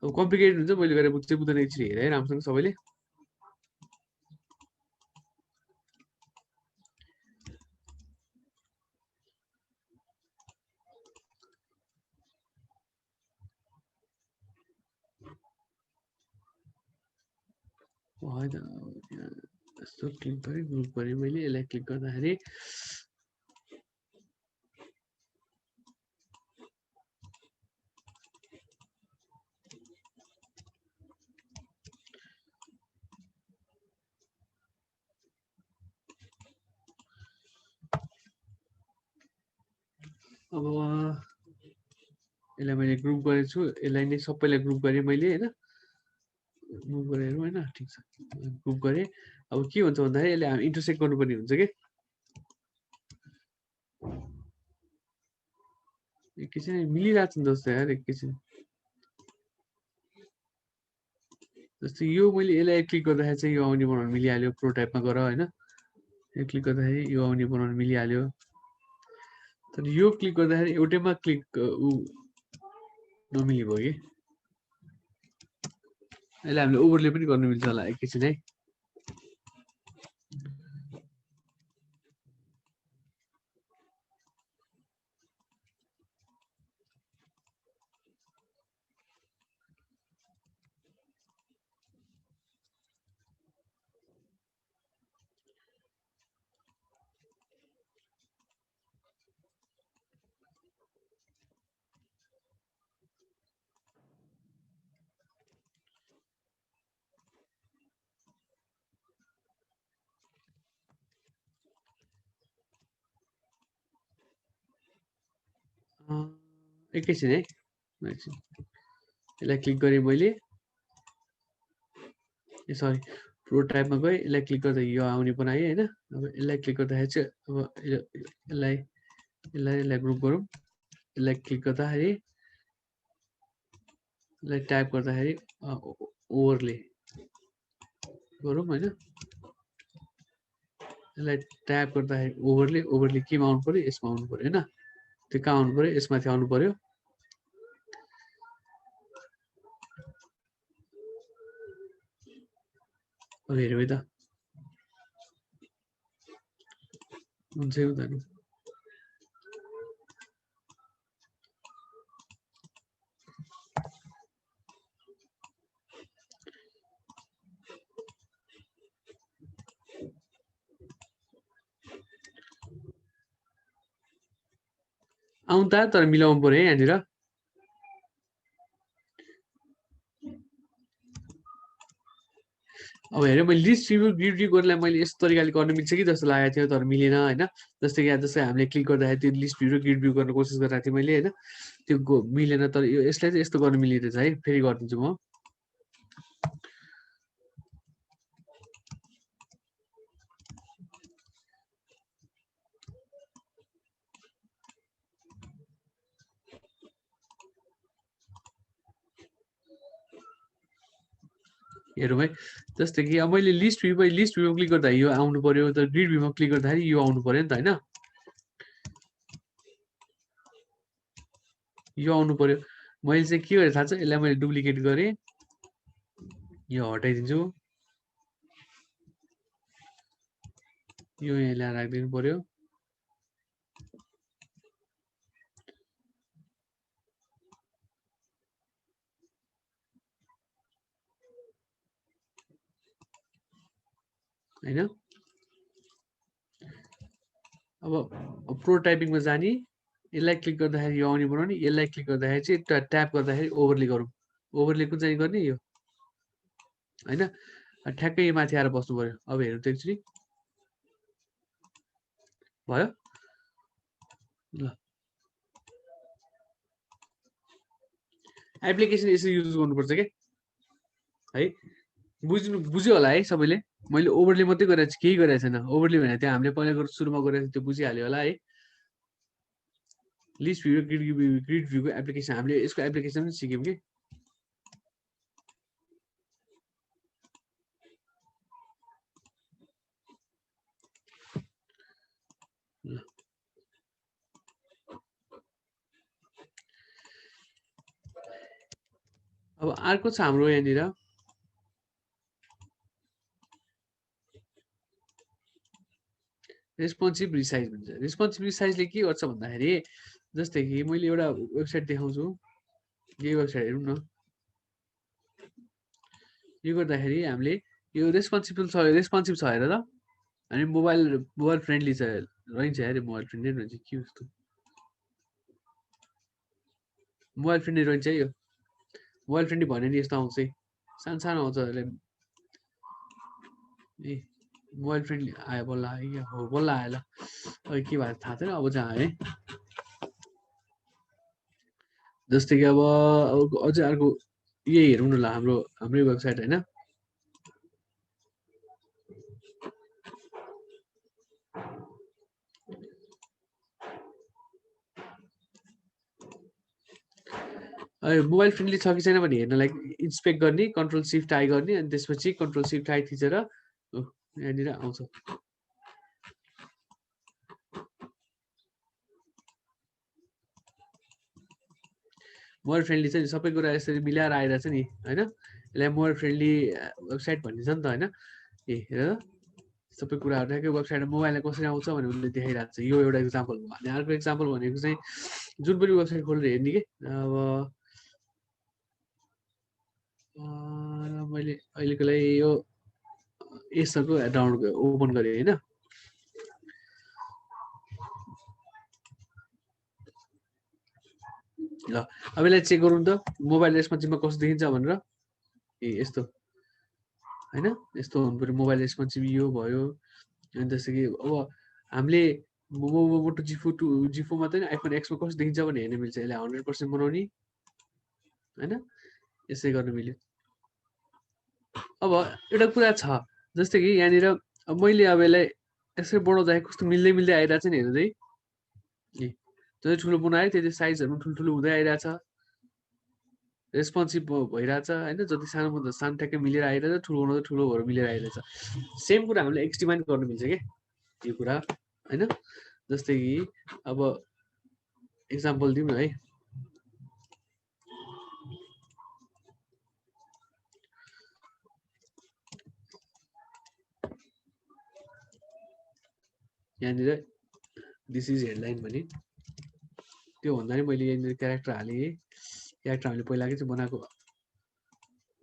अब कम्प्लिकेटेड हुन्छ मैले गरेर बुझ्दै बुझ्दैन एकचोटि हेरेँ है राम्रोसँग सबैले होइन यस्तो क्लिक गरेँ ग्रुप गरेँ मैले यसलाई क्लिक गर्दाखेरि अब यसलाई मैले ग्रुप गरेको छु यसलाई नै सबैलाई ग्रुप गरेँ मैले होइन ग्रुप गरेर होइन ठिक छ ग्रुप गरेँ अब के हुन्छ भन्दाखेरि यसले हामी इन्टरसेक्ट गर्नुपर्ने हुन्छ कि एकैछिन मिलिरहेको छ नि जस्तो यार एकैछिन जस्तो यो मैले यसलाई क्लिक गर्दाखेरि चाहिँ यो आउने बनाउनु मिलिहाल्यो प्रो टाइपमा गर होइन यो क्लिक गर्दाखेरि यो आउने बनाउनु मिलिहाल्यो तर यो क्लिक गर्दाखेरि एउटैमा क्लिक नमिली भयो कि यसलाई हामीले ओभरले पनि गर्नु मिल्छ होला एकैछिन है एकैछिन है एकछिन यसलाई क्लिक गरेँ मैले सरी प्रो टाइपमा गएँ यसलाई क्लिक गर्दा यो आउने बनाएँ होइन अब यसलाई क्लिक गर्दाखेरि चाहिँ अब यसलाई यसलाई ग्रुप गरौँ यसलाई क्लिक गर्दाखेरि यसलाई टाइप गर्दाखेरि ओभरले गरौँ होइन यसलाई टाइप गर्दाखेरि ओभरले केमा आउनु पऱ्यो यसमा आउनु पऱ्यो होइन त्यो कहाँ आउनु पऱ्यो यसमाथि आउनु पऱ्यो अब हेऱ्यो है त हुन्छ हुँदैन आउनु त तर मिलाउनु पऱ्यो है यहाँनिर अब हेऱ्यो मैले लिस्ट रिभ्यू ग्रिड रिभ्यू गर्नलाई मैले यस्तो तरिकाले गर्न मिल्छ कि जस्तो लागेको थियो तर मिलेन होइन जस्तै कि जस्तै हामीले क्लिक गर्दाखेरि त्यो लिस्ट रिभ्यू ग्रिड रिभ्यू गर्न कोसिस गरेको थिएँ मैले होइन त्यो मिलेन तर यो यसलाई चाहिँ यस्तो गर्न मिलिरहेछ है फेरि गरिदिन्छु म हेरौँ है जस्तै कि अब मैले लिस्ट भ्यूमा क्लिक गर्दा यो आउनु पर्यो तर ग्रिड भ्यूमा क्लिक गर्दाखेरि यो आउनु पर्यो नि त होइन यो आउनु पर्यो मैले चाहिँ के गरेँ थाहा छ यसलाई मैले डुप्लिकेट गरेँ यो हटाइदिन्छु यो यहाँ ल्याएर राखिदिनु पर्यो होइन अब प्रो टाइपिङमा जाने यसलाई क्लिक गर्दाखेरि यो आउने बनाउने यसलाई क्लिक गर्दाखेरि चाहिँ ट्याप गर्दाखेरि ओभरले गरौँ ओभरले कुन चाहिँ गर्ने यो होइन ठ्याक्कै यो माथि आएर बस्नु पर्यो अब हेर्नु त एकचोटि भयो ल एप्लिकेसन यसरी युज गर्नुपर्छ कि है बुझ्यो होला है सबैले मैले ओभरले मात्रै गरेको छु केही गरेको छैन ओभरले भने त्यहाँ हामीले पहिला सुरुमा गरेको त्यो बुझिहाल्यो होला है लिस्ट भ्यू ग्रिड भ्यूको एप्लिकेसन हामीले यसको एप्लिकेसन पनि सिक्यौँ कि अब अर्को छ हाम्रो यहाँनिर रेस्पोन्सिभ रिसाइज भन्छ रेस्पोन्सिभ रिसाइजले के गर्छ भन्दाखेरि जस्तै कि मैले एउटा वेबसाइट देखाउँछु यही वेबसाइट हेरौँ न यो गर्दाखेरि हामीले यो रेस्पोन्सिभ छ हेर त अनि मोबाइल फ्रेन्डली छ रहन्छ अरे मोबाइल फ्रेन्डली रहन्छ के जस्तो मोबाइल फ्रेन्डली रहन्छ है यो मोबाइल फ्रेन्डली भने नि यस्तो आउँछ सानो सानो आउँछ ए मोबाइल फ्रेन्डली आयो बल्ल आयो क्या हो बल्ल आयो ल अहिले के भएको थाहा छैन अब चाहिँ आयो है जस्तै कि अब अझै अर्को यही हेरौँ न ल हाम्रै वेबसाइट होइन मोबाइल फ्रेन्डली छ कि छैन भने हेर्नलाई इन्सपेक्ट गर्ने कन्ट्रोल सिफ्ट आई गर्ने अनि त्यसपछि कन्ट्रोल सिफ्ट आई थिचेर यहाँनिर आउँछ मोबाइल फ्रेन्डली चाहिँ सबै कुरा यसरी मिलाएर आइरहेछ नि होइन यसलाई मोबाइल फ्रेन्डली वेबसाइट भनिन्छ नि त होइन ए हेर सबै कुराहरू ठ्याक्कै वेबसाइटमा मोबाइललाई कसरी आउँछ भने उसले देखाइरहेको छ यो एउटा इक्जाम्पल हो अनि अर्को इक्जाम्पल भनेको चाहिँ जुन पनि वेबसाइट खोलेर हेर्ने कि अब मैले अहिलेको लागि यो एसको डाउनलोड ओपन गरेँ होइन ल अब यसलाई चेक गरौँ त मोबाइल रेस्पोन्सिभमा कस्तो देखिन्छ भनेर ए यस्तो होइन यस्तो हुनु पऱ्यो मोबाइल रेस्पोन्सिभ यो भयो अनि जस्तो कि अब हामीले मोटो जिफो मात्रै आइफोन एक्समा कस्तो देखिन्छ भने हेर्न मिल्छ यसलाई 100% बनाउने होइन यसै गर्न मिल्यो अब एउटा कुरा छ जस्तै कि यहाँनिर मैले अब यसलाई यसरी बनाउँदाखेरि कस्तो मिल्दै आइरहेछ नि हेर्नु है ए जति ठुलो बनायो त्यति साइजहरू ठुल्ठुलो हुँदै आइरहेछ रेस्पोन्सिभ भइरहेछ होइन जति सानो सानो ट्याक्कै मिलेर आइरहेछ ठुलो बनाउँदा ठुलो भएर मिलेर आइरहेछ सेम कुरा हामीले एक्सटिमाइन्ड गर्नु मिल्छ क्या यो कुरा होइन जस्तै कि अब इक्जाम्पल दिउँ न है यहाँनिर दिस इज हेडलाइन भने त्यो भन्दा नि मैले यहाँनिर क्यारेक्टर हालेँ क्यारेक्टर हामीले पहिलाकै चाहिँ बनाएको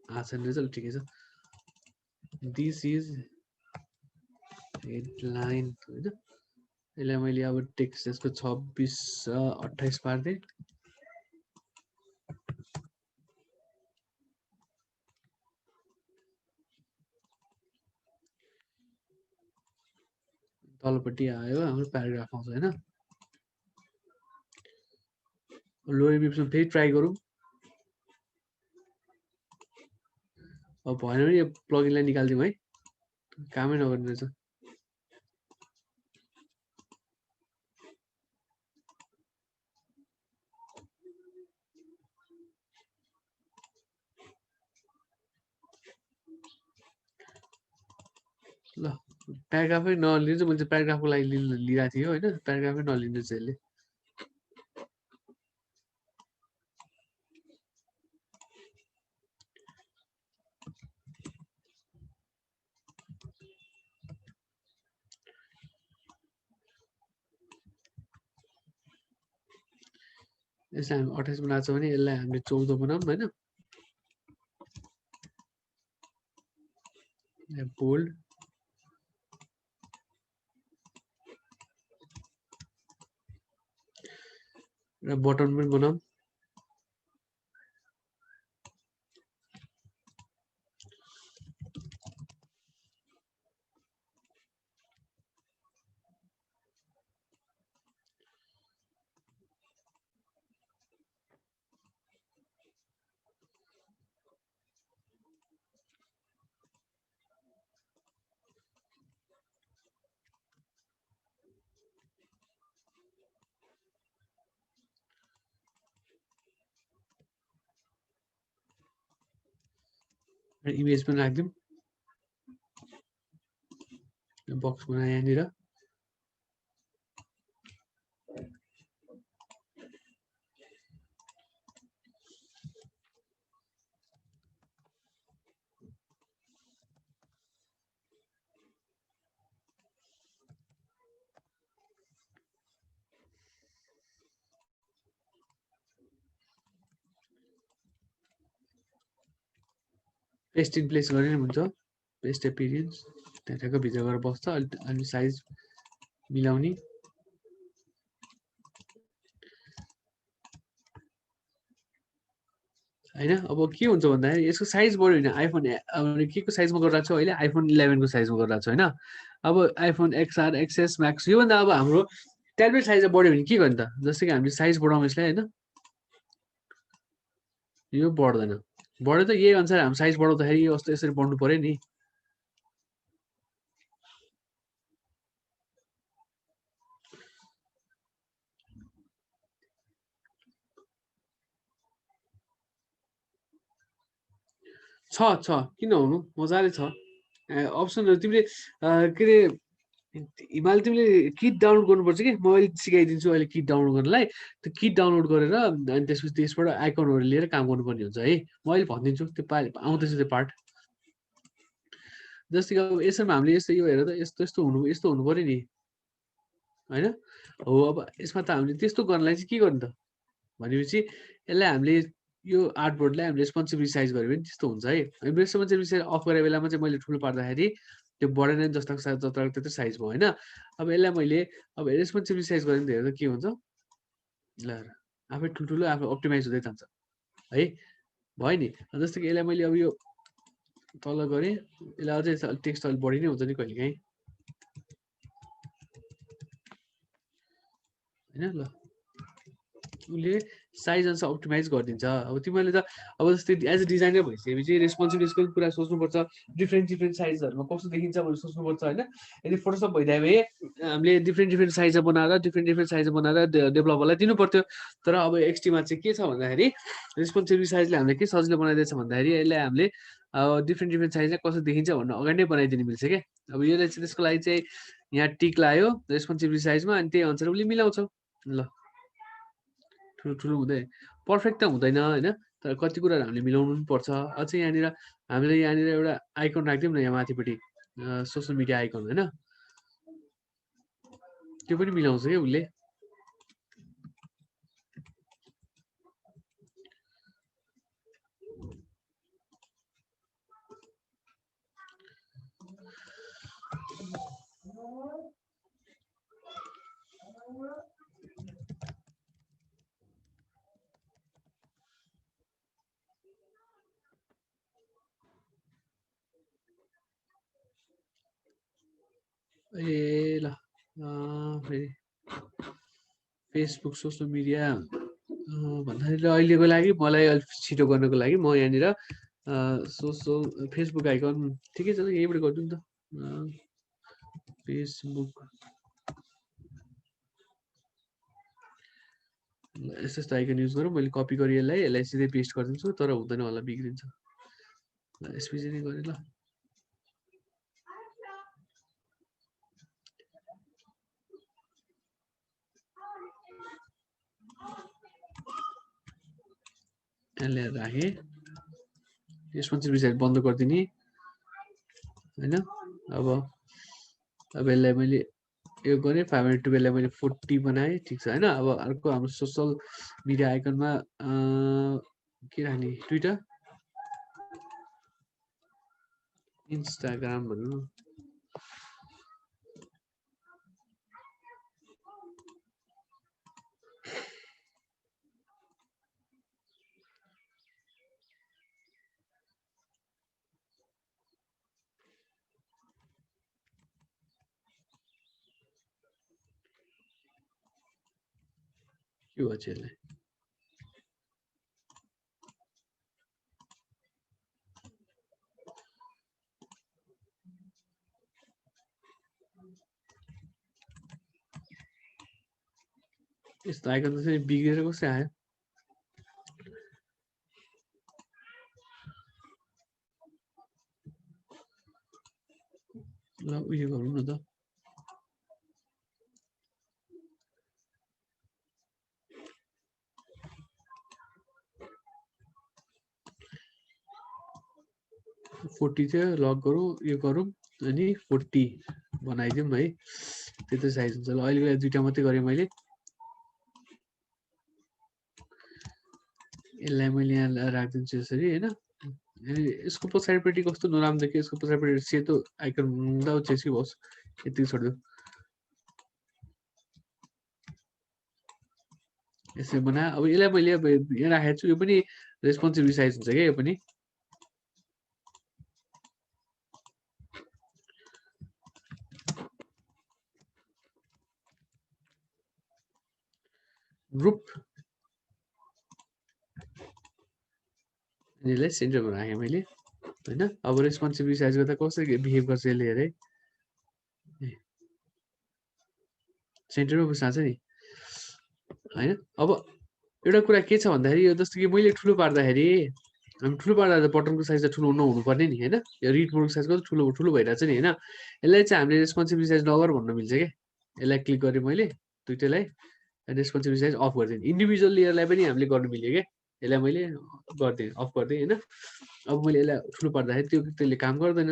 आएको छैन रहेछ ठिकै छ दिस इज हेडलाइन होइन यसलाई मैले अब टेक्स्ट यसको 26-28 पार्दै तलपट्टि आयो हाम्रो प्याराग्राफ आउँछ होइन लोयर बिप्समा फेरि ट्राई गरौँ अब भएन भने यो प्लगिनलाई निकालिदिउँ है कामै नगर्ने रहेछ ल प्याराग्राफै नलिनु चाहिँ मैले प्याराग्राफको लागि लिइरहेको थिएँ होइन प्याराग्राफै नलिनु चाहिँ यसले यसलाई हामी 28 बनाएको छ भने यसलाई हामीले 14 बनाऊँ होइन बोल्ड र बटन पनि बनाऊँ इमेज पनि राखिदिउँ बक्स बनाए यहाँनिर पेस्ट इन प्लेस गरे नि हुन्छ पेस्ट एपिरियन्स त्यहाँ ठ्याक्क भित्र गएर बस्छ अनि साइज मिलाउने हैन अब के हुन्छ भन्दाखेरि यसको साइज बढ्यो भने आइफोन के को साइजमा गरिरहेको छु अहिले आइफोन 11 को साइजमा गरिरहेको छु हैन अब आइफोन एक्सआर एक्सएस म्याक्स योभन्दा अब हाम्रो ट्याब्लेट साइज बढ्यो भने के गर्ने त जस्तै कि हामीले साइज बढाउँ यसलाई हैन यो बढ्दैन बढ्यो त यही अनुसार हाम्रो साइज बढाउँदाखेरि यो यसरी बढ्नु पर्यो नि छ किन हुनु मजाले छ अप्सनहरु तिमीले के रे हिमाल तिमीले किट डाउनलोड गर्नुपर्छ कि म अहिले सिकाइदिन्छु अहिले किट डाउनलोड गर्नलाई त्यो किट डाउनलोड गरेर अनि त्यसपछि त्यसबाट आइकनहरु लिएर काम गर्नुपर्ने हुन्छ है म अहिले भनिदिन्छु त्यो आउँदैछ त्यो पार्ट जस्तै कि अब यसमा हामीले यस्तो यो हेर त यस्तो हुनु पर्यो नि हैन हो अब यसमा त हामीले त्यस्तो गर्नलाई चाहिँ के गर्ने त भनेपछि यसलाई हामीले यो आर्टबोर्डलाई हामीले रेस्पोन्सिभ रिसाइज गर्यो भने त्यस्तो हुन्छ है अनि रेस्पोन्सिभ रिसाइज अफ गरेको बेलामा चाहिँ मैले ठुलो पार्दाखेरि त्यो बढेन जताको त्यत्रो साइज भयो हैन अब यसलाई मैले अब रेस्पोन्सिभ रिसाइज गरेँ भने त के हुन्छ ल आफै ठुल्ठुलो आफै अप्टिमाइज हुँदै जान्छ है भयो नि जस्तो कि यसलाई मैले अब यो तल गरेँ यसलाई अझै टेक्स्ट अलि बढी नै हुन्छ नि कहिलेकाहीँ हैन ल उसले साइज अनुसार अप्टिमाइज गरिदिन्छ अब तिमीले त अब जस्तै एज अ डिजाइनर भइसकेपछि रेस्पोन्सिबिलिटीको पनि कुरा सोच्नुपर्छ डिफ्रेन्ट साइजहरुमा कस्तो देखिन्छ भनेर सोच्नुपर्छ हैन यदि फोटोसप भइदियो भए हामीले डिफ्रेन्ट साइज बनाएर डिफ्रेन्ट साइज बनाएर डेभलपरलाई दिनु पर्थ्यो तर अब एक्सटीमा चाहिँ के छ भन्दाखेरि रेस्पोन्सिबिलिटी साइजले हामीले के सजिलो बनाइदिएछ भन्दाखेरि यसलाई हामीले डिफ्रेन्ट साइजले कस्तो देखिन्छ भनेर अगाडि नै बनाइदिनु मिल्छ क्या अब यसलाई चाहिँ त्यसको लागि चाहिँ यहाँ टिक लायो रेस्पोन्सिबिलिटी साइजमा अनि त्यही अनुसार उसले मिलाउँछ ल ठुलो हुँदै पर्फेक्ट त हुँदैन हैन तर कति कुराहरू हामीले मिलाउनु पनि पर्छ अझै यहाँनिर हामीले यहाँनिर एउटा आइकन राखिदिउँ न यहाँ माथिपट्टि सोसियल मिडिया आइकन हैन त्यो पनि मिलाउँछ क्या उसले ए ल फेरि फेसबुक सोसियल मिडिया भन्दाखेरि अहिलेको लागि मलाई अलिक छिटो गर्नको लागि म यहाँनिर फेसबुक आइकन ठिकै छ यहीँबाट गरिदिउँ त फेसबुक यस्तो आइकन युज गरौँ मैले कपी गरेँ यसलाई सिधै पेस्ट गरिदिन्छु तर हुँदैन होला बिग्रिन्छ यसपछि नै गरेँ ल यसलाई राखेँ रेस्पोन्सिबिलिटी साइड बन्द गरिदिने हैन अब यसलाई मैले यो गरेँ 512 लाई मैले 40 बनाएँ ठिक छ हैन अब अर्को हाम्रो सोशल मिडिया आइकनमा के राख्ने ट्विटर इन्स्टाग्राम भनौँ के भन्छ यसलाई यस्तो आइकन चाहिँ बिग्रेर कसै आयो ल उयो गरौँ न त फोर्टी थियो लक गरौँ यो गरौँ अनि 40 बनाइदिउँ है त्यति साइज हुन्छ ल अहिले दुईटा मात्रै गरेँ मैले यसलाई मैले यहाँ राखिदिन्छु यसरी होइन अनि यसको पछाडिपट्टि कस्तो नराम्रो देखियो यसको पछाडिपट्टि सेतो आइकन हुँदा चेसी होस् यतिकै छोडिदिउँ यसरी बना अब यसलाई मैले अब यहाँ राखेको छु यो पनि रेस्पोन्सिभ साइज हुन्छ क्या यो पनि ग्रुप यसलाई सेन्टरमा राखेँ मैले होइन अब रेस्पोन्सिभ साइज गर्दा कसरी बिहेभ गर्छ यसले हेरेँ सेन्टरमा बस्छ नि होइन अब एउटा कुरा के छ भन्दाखेरि यो जस्तो कि मैले ठुलो पार्दाखेरि हामी ठुलो पार्दा त बटनको साइज त ठुलो नहुनुपर्ने नि होइन यो रिड मोडको साइजको ठुलो ठुलो भइरहेछ नि होइन यसलाई चाहिँ हामीले रेस्पोन्सिभ साइज नगर भन्न मिल्छ क्या यसलाई क्लिक गरेँ मैले दुइटैलाई रेस्पोन्सिभ साइज अफ गरिदिएँ इन्डिभिजुअल लेयरलाई पनि हामीले गर्नु मिल्यो क्या यसलाई मैले गरिदिएँ अफ गरिदिएँ होइन अब मैले यसलाई ठुलो पार्दाखेरि त्यो त्यसले काम गर्दैन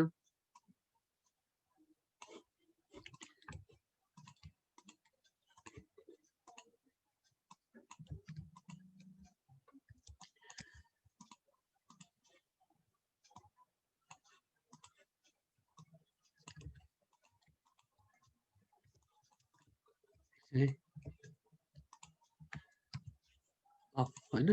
अफ होइन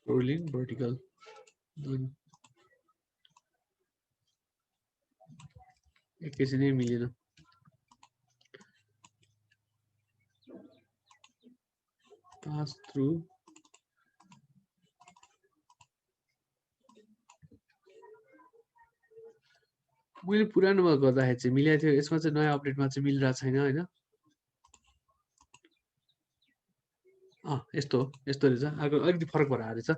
स्क्रोलिङ भर्टिकल एकैछिनै मिलेन पास थ्रु मैले पुरानोमा गर्दाखेरि चाहिँ मिलेको थियो यसमा चाहिँ नयाँ अपडेटमा चाहिँ मिलिरहेको छैन होइन यस्तो हो यस्तो रहेछ अर्को अलिकति फरक भएर आएको रहेछ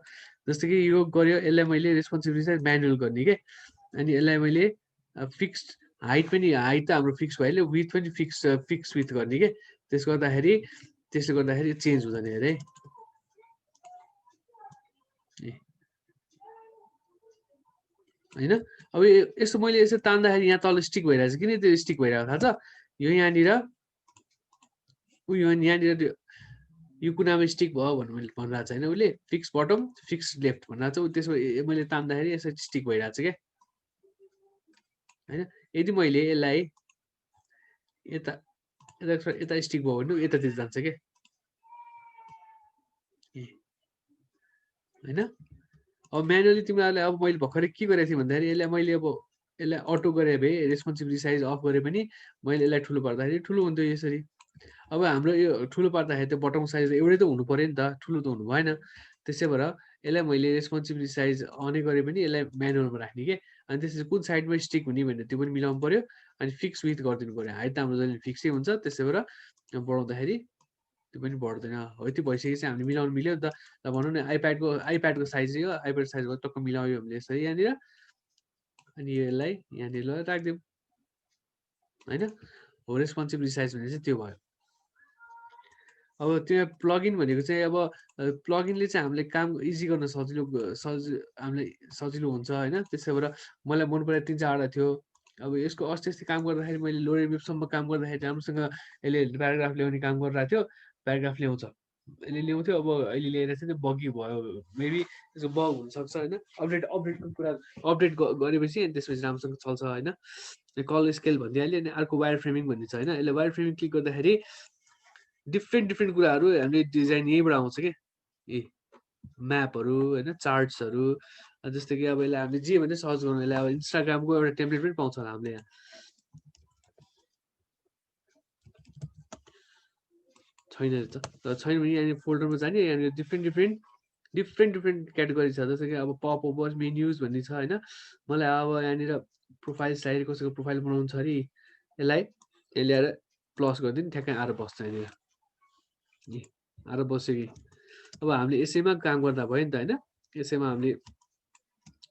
जस्तो कि यो गर्यो यसलाई मैले रेस्पोन्सिबिलिटी चाहिँ म्यानुअल गर्ने के अनि यसलाई मैले फिक्स्ड हाइट पनि हाइट त हाम्रो फिक्स भइहाल्यो विथ पनि फिक्स विथ गर्ने के त्यसले गर्दाखेरि चेन्ज हुँदैन अरे होइन अब यसो मैले यसो तान्दाखेरि यहाँ तल स्टिक भइरहेछ किन त्यो स्टिक भइरहेको थाहा छ यो यहाँनिर यहाँनिर यो कुनामा स्टिक भयो भनेर मैले भनिरहेको छ होइन उसले फिक्स बटम फिक्स लेफ्ट भनिरहेको छ त्यसमा मैले तान्दाखेरि यसरी स्टिक भइरहेको छ क्या होइन यदि मैले यसलाई यता स्टिक भयो भने यतातिर जान्छ क्या होइन अब म्यानुअली तिमीहरूले अब मैले भर्खरै के गरेको थिएँ भन्दाखेरि यसलाई मैले अब यसलाई अटो गरे भए रेस्पोन्सिबिलिटी साइज अफ गरे पनि मैले यसलाई ठुलो पार्दाखेरि ठुलो हुन्थ्यो यसरी अब हाम्रो यो ठुलो पार्दाखेरि त्यो बटम साइज एउटै त हुनु पऱ्यो नि त ठुलो त हुनु भएन त्यसै भएर यसलाई मैले रेस्पोन्सिबिलिटी साइज अनै गरे पनि यसलाई म्यानुअलमा राख्ने के अनि त्यसपछि कुन साइडमा स्टिक हुने भनेर त्यो पनि मिलाउनु पऱ्यो अनि फिक्स विथ गरिदिनु पऱ्यो हाइट त हाम्रो जहिले फिक्सै हुन्छ त्यसै भएर बढाउँदाखेरि त्यो पनि बढ्दैन हो त्यो भइसकेपछि हामीले मिलाउनु मिल्यो नि त भनौँ न आइप्याडको साइज यो आइप्याड साइजको टक्क मिलायो हामीले यसरी यहाँनिर अनि यसलाई यहाँनिर राखिदिउँ होइन हो रेस्पोन्सिबिलिटी साइज भने चाहिँ त्यो भयो अब त्यो प्लगइन भनेको चाहिँ अब प्लगइनले चाहिँ हामीले काम इजी गर्न हामीलाई सजिलो हुन्छ होइन त्यसै भएर मलाई मन परेको 3-4वटा थियो अब यसको अस्ति काम गर्दाखेरि मैले लोयर वेबसम्म काम गर्दाखेरि राम्रोसँग यसले प्याराग्राफ ल्याउने काम गरिरहेको थियो प्याराग्राफ ल्याउँछ यसले ल्याउँथ्यो अब अहिले ल्याएर चाहिँ त्यो बगी भयो मेबी त्यसको बग हुनसक्छ होइन अपडेटको कुरा अपडेट गरेपछि अनि त्यसपछि राम्रोसँग चल्छ होइन कल स्केल भनिदिइहाल्यो अनि अर्को वायर फ्रेमिङ भन्ने छ होइन यसले वायर फ्रेमिङ क्लिक गर्दाखेरि डिफ्रेन्ट कुराहरू हामीले डिजाइन यहीँबाट आउँछ कि म्यापहरू होइन चार्ट्सहरू जस्तै कि अब यसलाई हामीले जे भने सर्च गर्नु यसलाई अब इन्स्टाग्रामको एउटा टेम्प्लेट पनि पाउँछ होला हामीले यहाँ छैन त छैन भने यहाँनिर फोल्डरमा जाने यहाँनिर डिफ्रेन्ट क्याटेगोरी छ जस्तो कि अब पपअप मेन्युज भन्ने छ होइन मलाई अब यहाँनिर प्रोफाइल स्टाइल कसैको प्रोफाइल बनाउनु छ अरे यसलाई ल्याएर प्लस गरिदिनु ठ्याक्कै आएर बस्छ यहाँनिर आएर बस्यो कि अब हामीले यसैमा काम गर्दा भयो नि त होइन यसैमा हामीले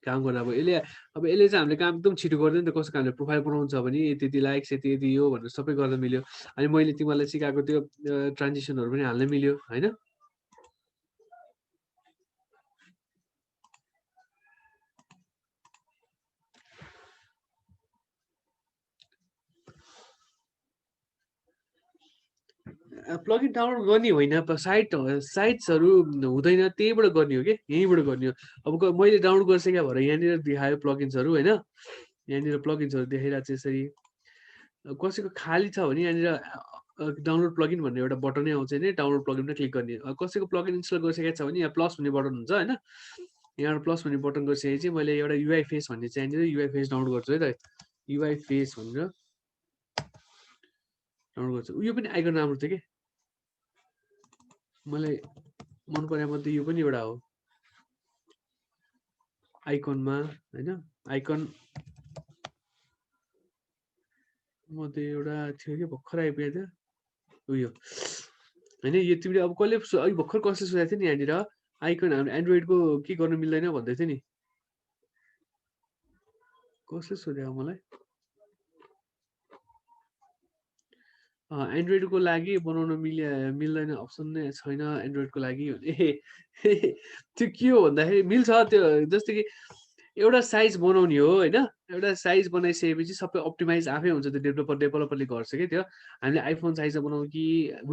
काम गर्दा अब यसले चाहिँ हामीले काम एकदम छिटो गर्दैन नि त। कसैको हामीले प्रोफाइल बनाउनु छ भने यति यति लाइक्स यति यति यो भनेर सबै गर्दा मिल्यो। अनि मैले तिमीहरूलाई सिकाएको त्यो ट्रान्जिसनहरू पनि हाल्न मिल्यो होइन। प्लगइन डाउनलोड गर्ने होइन, साइट्सहरू हुँदैन, त्यहीबाट गर्ने हो कि यहीँबाट गर्ने हो। अब मैले डाउनलोड गरिसकेँ भएर यहाँनिर देखायो प्लगइन्सहरू होइन। यहाँनिर प्लगइन्सहरू देखाइरहेको छ यसरी। कसैको खाली छ भने यहाँनिर डाउनलोड प्लगइन भन्ने एउटा बटनै आउँछ नि, डाउनलोड प्लगइनमा क्लिक गर्ने। कसैको प्लगइन इन्स्टल गरिसकेको छ भने यहाँ प्लस भन्ने बटन हुन्छ होइन। यहाँ प्लस भन्ने बटन गरिसकेपछि मैले एउटा युआई फेस भन्ने चाहिँ यहाँनिर युआई फेस डाउनलोड गर्छु है त। युआई फेस भनेर डाउनलोड गर्छु। यो पनि आइकन राम्रो थियो कि मलाई मन परे मध्ये यो पनि एउटा हो आइकनमा होइन। आइकन मध्ये एउटा थियो कि भर्खर आइपुगेको थियो उयो होइन। यो तिमीले अब कसले अघि भर्खर कसले सोधेको थियो नि यहाँनिर आइकन हाम्रो एन्ड्रोइडको के गर्नु मिल्दैन भन्दै थियो नि। कसले सोध्यो मलाई? एन्ड्रोइडको लागि बनाउन मिल्दैन अप्सन नै छैन एन्ड्रोइडको लागि। त्यो के हो भन्दाखेरि मिल्छ त्यो, जस्तो कि एउटा साइज बनाउने हो होइन। एउटा साइज बनाइसकेपछि सबै अप्टिमाइज आफै हुन्छ। त्यो डेभलपरले गर्छ कि त्यो। हामीले आइफोन साइजमा बनाउँ कि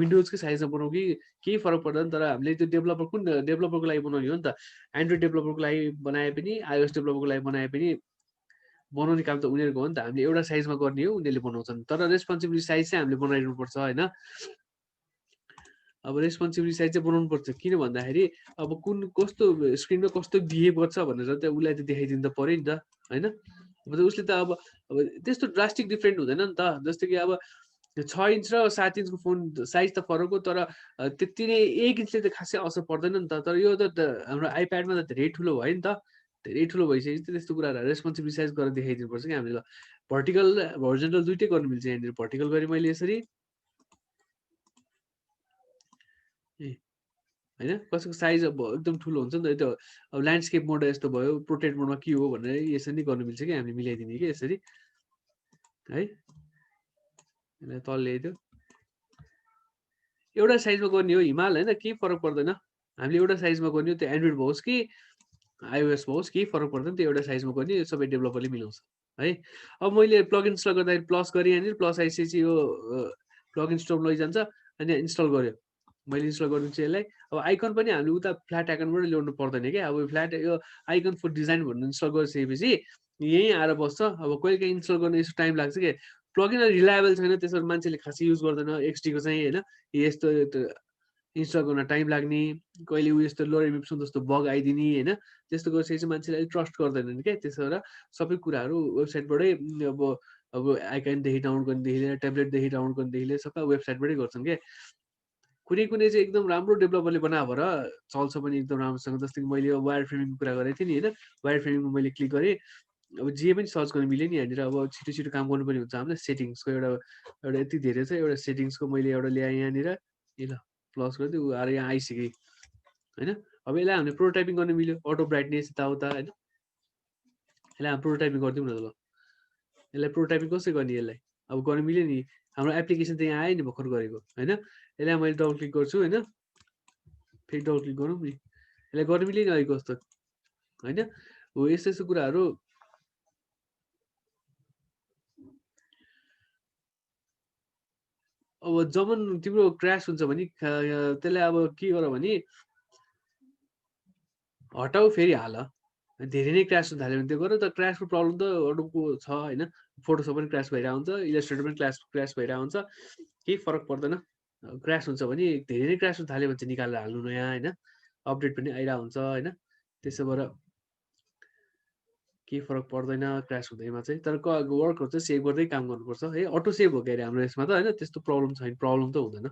विन्डोजकै साइजमा बनाउँ कि केही फरक पर्दैन। तर हामीले त्यो कुन डेभलपरको लागि बनाउने हो नि त। एन्ड्रोइड डेभलपरको लागि बनाए पनि आइओएस डेभलपरको लागि बनाए पनि बनाउने काम त उनीहरूको हो नि त। हामीले एउटा साइजमा गर्ने हो, उनीहरूले बनाउँछन्। तर रेस्पोन्सिबिलिटी साइज चाहिँ हामीले बनाइदिनुपर्छ होइन। अब रेस्पोन्सिबिलिटी साइज चाहिँ बनाउनु पर्छ। किन भन्दाखेरि अब कुन कस्तो स्क्रिनमा कस्तो बिहेभ गर्छ भनेर त उसलाई त देखाइदिनु त पऱ्यो नि त होइन। अब उसले त अब त्यस्तो ड्रास्टिक डिफ्रेन्ट हुँदैन नि त। जस्तो कि अब 6 इन्च र 7 इन्चको फोन साइज त फरक हो, तर त्यति नै 1 इन्चले त खासै असर पर्दैन नि त। तर यो त हाम्रो आइप्याडमा त धेरै ठुलो भयो नि त। धेरै ठुलो भइसकेपछि त्यस्तो कुराहरू रेस्पोन्सिबिलिटी साइज गरेर देखाइदिनुपर्छ कि हामीले। भर्टिकल होरिजोन्टल दुइटै गर्नु मिल्छ। यहाँनिर भर्टिकल गरेँ मैले यसरी होइन। कसैको साइज अब एकदम ठुलो हुन्छ नि त। त्यो अब ल्यान्डस्केप मोड यस्तो भयो, प्रोटेक्ट मोडमा के हो भनेर यसरी नै गर्नु मिल्छ कि हामीले मिलाइदिने कि यसरी है। यसलाई तल ल्याइदियो एउटा साइजमा गर्ने हो हिमाल होइन, केही फरक पर्दैन। हामीले एउटा साइजमा गर्ने हो, त्यो एन्ड्रोइड होस् कि आइओएस होस् केही फरक पर्दैन। त्यो एउटा साइजमा गर्ने सबै डेभलपरले मिलाउँछ है। अब मैले प्लग इन्स्टल गर्दाखेरि प्लस गरेँ, यहाँनिर प्लस आइसकेपछि यो प्लग इन्स्टल लैजान्छ अनि इन्स्टल गर्यो। मैले इन्स्टल गरिदिन्छु यसलाई। अब आइकन पनि हामीले उता फ्ल्याट आइकनबाट ल्याउनु पर्दैन क्या। अब फ्ल्याट यो आइकन फर डिजाइन भन्नु इन्स्टल गरिसकेपछि यहीँ आएर बस्छ। अब कहिले काहीँ इन्स्टल गर्न यसो टाइम लाग्छ कि प्लगइन रिलायबल छैन, त्यसरी मान्छेले खासै युज गर्दैन एक्सडीको चाहिँ होइन। यस्तो इन्स्टल गर्न टाइम लाग्ने, कहिले उ यस्तो लोर एमिप्सन जस्तो बग आइदिने होइन। त्यस्तो गरिसकेपछि मान्छेले अलिक ट्रस्ट गर्दैनन् क्या। त्यसो भएर सबै कुराहरू वेबसाइटबाटै अब आइकनदेखि डाउनलोड गर्नेदेखि लिएर ट्याब्लेटदेखि डाउनलोड गर्नेदेखि लिएर सबै वेबसाइटबाटै गर्छन् क्या। कुनै चाहिँ एकदम राम्रो डेभलपरले बनायो भएर चल्छ पनि एकदम राम्रोसँग। जस्तो कि मैले वायर फ्रेमिङको कुरा गरेको थिएँ नि होइन। वायर फ्रेमिङमा मैले क्लिक गरेँ, अब जे पनि सर्च गर्नु मिल्यो नि यहाँनिर। अब छिटो छिटो काम गर्नुपर्ने हुन्छ हामीले। सेटिङ्सको एउटा यति धेरै छ, एउटा सेटिङ्सको मैले एउटा ल्याएँ यहाँनिर। ल प्लस गरिदियो ऊ आएर यहाँ आइसकेँ होइन। अब यसलाई हामीले प्रोटोटाइपिङ गर्नु मिल्यो, अटो ब्राइटनेस यताउता होइन। यसलाई हामी प्रोटोटाइपिङ गरिदिउँ न त। ल यसलाई प्रोटोटाइपिङ कसरी गर्ने, यसलाई अब गर्नु मिल्यो नि। हाम्रो एप्लिकेसन त यहाँ आयो नि भर्खर गरेको होइन। यसलाई मैले डबल क्लिक गर्छु होइन, फेरि डबल क्लिक गरौँ नि। यसलाई गर्नु मिल्यो नि अहिलेको जस्तो होइन। हो यस्तो यस्तो कुराहरू अब जब तिम्रो क्रास हुन्छ भने त्यसलाई अब के गर भने हटाऊ फेरि हाल। धेरै नै क्रास हुन थाल्यो भने त्यो गर। त क्रासको प्रब्लम त अरूको छ होइन। फोटोसप पनि क्रास भइरहेको हुन्छ, इलस्ट्रेटर पनि क्रास भइरहेको हुन्छ, केही फरक पर्दैन। क्रास हुन्छ भने धेरै नै क्रास हुन थाल्यो भने चाहिँ निकालेर हाल्नु नयाँ होइन। अपडेट पनि आइरहेको हुन्छ होइन। त्यसो भएर केही फरक पर्दैन क्रास हुँदैमा चाहिँ। तर वर्कहरू चाहिँ सेभ गर्दै काम गर्नुपर्छ है। अटो सेभ हो के अरे हाम्रो यसमा त होइन। त्यस्तो प्रब्लम छैन, प्रब्लम त हुँदैन।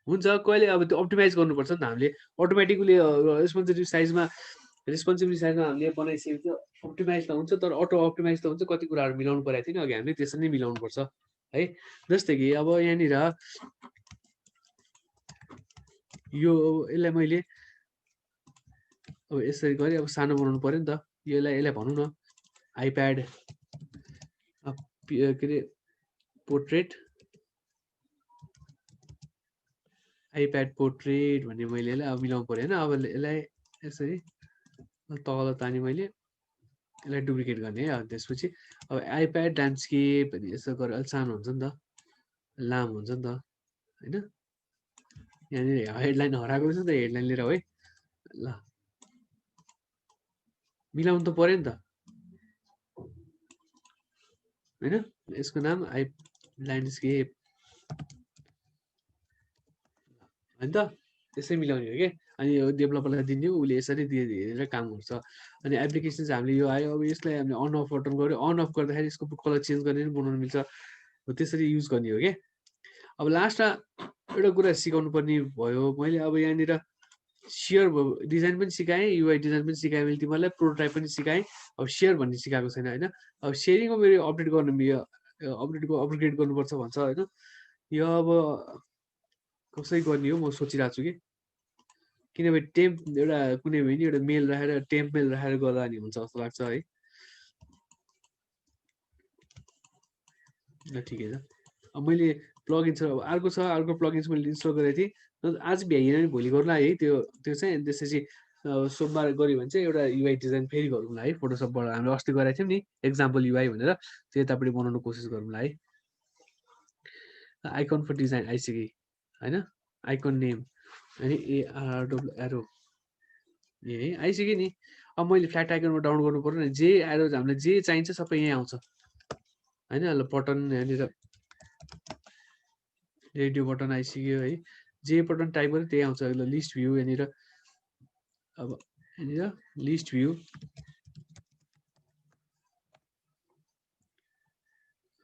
हुन्छ कहिले अब त्यो अप्टिमाइज गर्नुपर्छ नि त हामीले। अटोमेटिकली रेस्पोन्सिबिलिटी साइजमा हामीले बनाइसकेपछि अप्टिमाइज त हुन्छ, तर अटो अप्टिमाइज त हुन्छ। कति कुराहरू मिलाउनु परेको थियो नि अघि हामीले, त्यसरी नै मिलाउनुपर्छ है। जस्तै कि अब यहाँनिर यो यसलाई मैले अब यसरी गरी अब सानो बनाउनु पर्यो नि त। यसलाई भनौँ न आइप्याड के अरे पोर्ट्रेट भन्ने मैले यसलाई अब मिलाउनु पर्यो होइन। अब यसलाई यसरी तल तानी मैले यसलाई डुप्लिकेट गर्ने है। त्यसपछि अब आइप्याड ल्यान्डस्केप भने यसो गरेर अलिक सानो हुन्छ नि त, लामो हुन्छ नि त होइन। यहाँनिर हेडलाइन हराएको रहेछ नि त, हेडलाइन लिएर है। ल मिलाउनु त पर्यो नि त होइन। यसको नाम ल्यान्डस्केप होइन त, त्यसै मिलाउने हो कि। अनि यो डेभलपरलाई दिने हो, उसले यसरी हेरेर काम गर्छ। अनि एप्लिकेसन चाहिँ हामीले यो आयो, अब यसलाई हामीले अन अफ बटन गऱ्यो। अन अफ गर्दाखेरि यसको कलर चेन्ज गर्ने पनि बनाउनु मिल्छ। हो त्यसरी युज गर्ने हो कि। अब लास्टमा एउटा कुरा सिकाउनु पर्ने भयो मैले। अब यहाँनिर सेयर डिजाइन पनि सिकाएँ, युआई डिजाइन पनि सिकाएँ मैले तिमीहरूलाई, प्रोटोटाइप पनि सिकाएँ। अब सेयर भन्ने सिकाएको छैन होइन। अब सेयरिङको मेरो अपडेट गर्नु अपग्रेड गर्नुपर्छ भन्छ होइन। यो अब कसरी गर्ने हो म सोचिरहेको छु कि। किनभने टेम्प एउटा कुनै पनि एउटा मेल राखेर टेम्प मेल राखेर गर्दा नि हुन्छ जस्तो लाग्छ है। ल ठिकै छ। अब मैले प्लगइन छ, अब अर्को प्लगइन्स मैले इन्स्टल गरेको थिएँ। आज भ्याइएन भने भोलि गर्ला है। त्यो चाहिँ त्यसपछि सोमबार गऱ्यो भने चाहिँ एउटा युआई डिजाइन फेरि गरौँला है। फोटोसपबाट हामीले अस्ति गरेको थियौँ नि एक्जाम्पल युआई भनेर, त्यो यतापट्टि बनाउनु कोसिस गरौँला है। आइकन फर डिजाइन आइसक्यो होइन। आइकन नेम अनि एरो ए आइसक्यो नि। अब मैले फ्ल्याट आइकनमा डाउनलोड गर्नु पर्यो नि, जे एरो हामीलाई जे चाहिन्छ सबै यहीँ आउँछ होइन। ल बटन यहाँनिर रेडियो बटन आइसक्यो है। जे बटन टाइप गर्यो त्यही आउँछ। ल लिस्ट भ्यू यहाँनिर, अब यहाँनिर लिस्ट भ्यू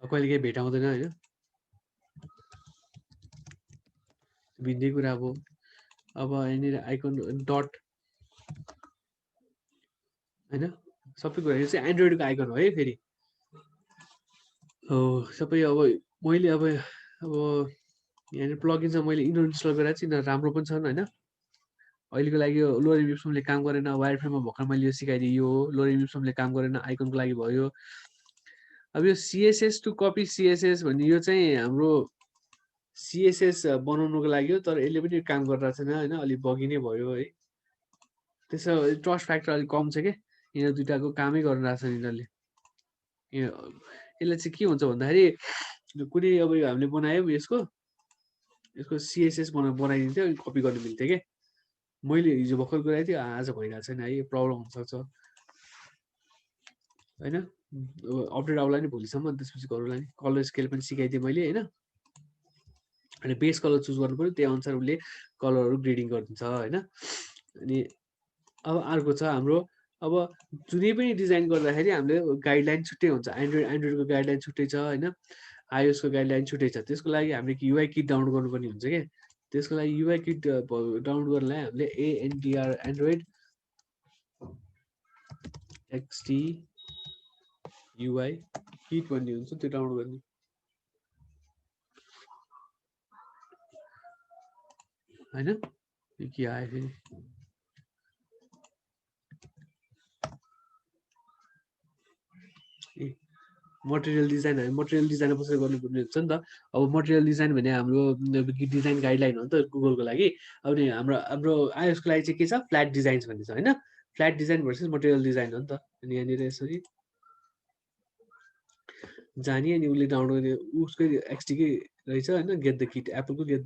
कहिले केही भेटाउँदैन होइन, भिन्दै कुरा अब। अब यहाँनिर आइकन डट होइन, सबै कुरा यो चाहिँ एन्ड्रोइडको आइकन हो है फेरि हो सबै। अब मैले अब यहाँनिर प्लगइन चाहिँ मैले इन्स्टल गरेर चाहिँ यिनीहरू राम्रो पनि छन् होइन। अहिलेको लागि यो लोरेम इप्समले काम गरेन। वायर फ्रेममा भर्खर मैले यो सिकाइदिएँ, यो लोरेम इप्समले काम गरेन, आइकनको लागि भयो। अब यो सिएसएस टु कपी सिएसएस भन्ने यो चाहिँ हाम्रो सिएसएस बनाउनुको लागि हो, तर यसले पनि काम गरिरहेको छैन होइन। अलिक बगी नै भयो है। त्यसो ट्रस्ट फ्याक्टर अलिक कम छ क्या। यिनीहरू दुइटाको कामै गरिरहेको छन् यिनीहरूले। यसलाई चाहिँ के हुन्छ भन्दाखेरि कुनै अब हामीले बनायौँ यसको सिएसएस बनाइदिन्थ्यो, कपी गर्नु मिल्थ्यो क्या। मैले हिजो भर्खर गराएको थिएँ, आज भइरहेको छैन है। प्रब्लम हुनसक्छ होइन। अपडेट आउला नि भोलिसम्म, त्यसपछि गरौँला नि। कलर स्केल पनि सिकाइदिएँ मैले होइन। अनि बेस कलर चुज गर्नु पऱ्यो, त्यही अनुसार उसले कलरहरू ग्रेडिङ गरिदिन्छ होइन। अनि अब अर्को छ हाम्रो, अब जुनै पनि डिजाइन गर्दाखेरि हामीले गाइडलाइन छुट्टै हुन्छ। एन्ड्रोइडको गाइडलाइन छुट्टै छ होइन, आइओएसको गाइडलाइन छुट्टै छ। त्यसको लागि हामीले युआई किट डाउनलोड गर्नुपर्ने हुन्छ क्या। त्यसको लागि युआई किट डाउनलोड गर्नलाई हामीले एएनडिआर एन्ड्रोइड एक्सटी युआई किट भन्ने हुन्छ, त्यो डाउनलोड गर्ने होइन। के आयो फेरि मटेरियल डिजाइन, हामी मटेरियल डिजाइन कसरी गर्नुपर्ने हुन्छ नि त। अब मटेरियल डिजाइन भने हाम्रो डिजाइन गाइडलाइन हो नि त गुगलको लागि। अब नि हाम्रो आइएसको लागि चाहिँ के छ, फ्ल्याट डिजाइन्स भन्ने छ होइन। Flat design versus material design हो नि त। अनि यहाँनिर यसरी जाने अनि उसले डाउनलोड गर्ने उसकै एक्सटीकै रहेछ होइन। गेट द किट, एप्पलको गेट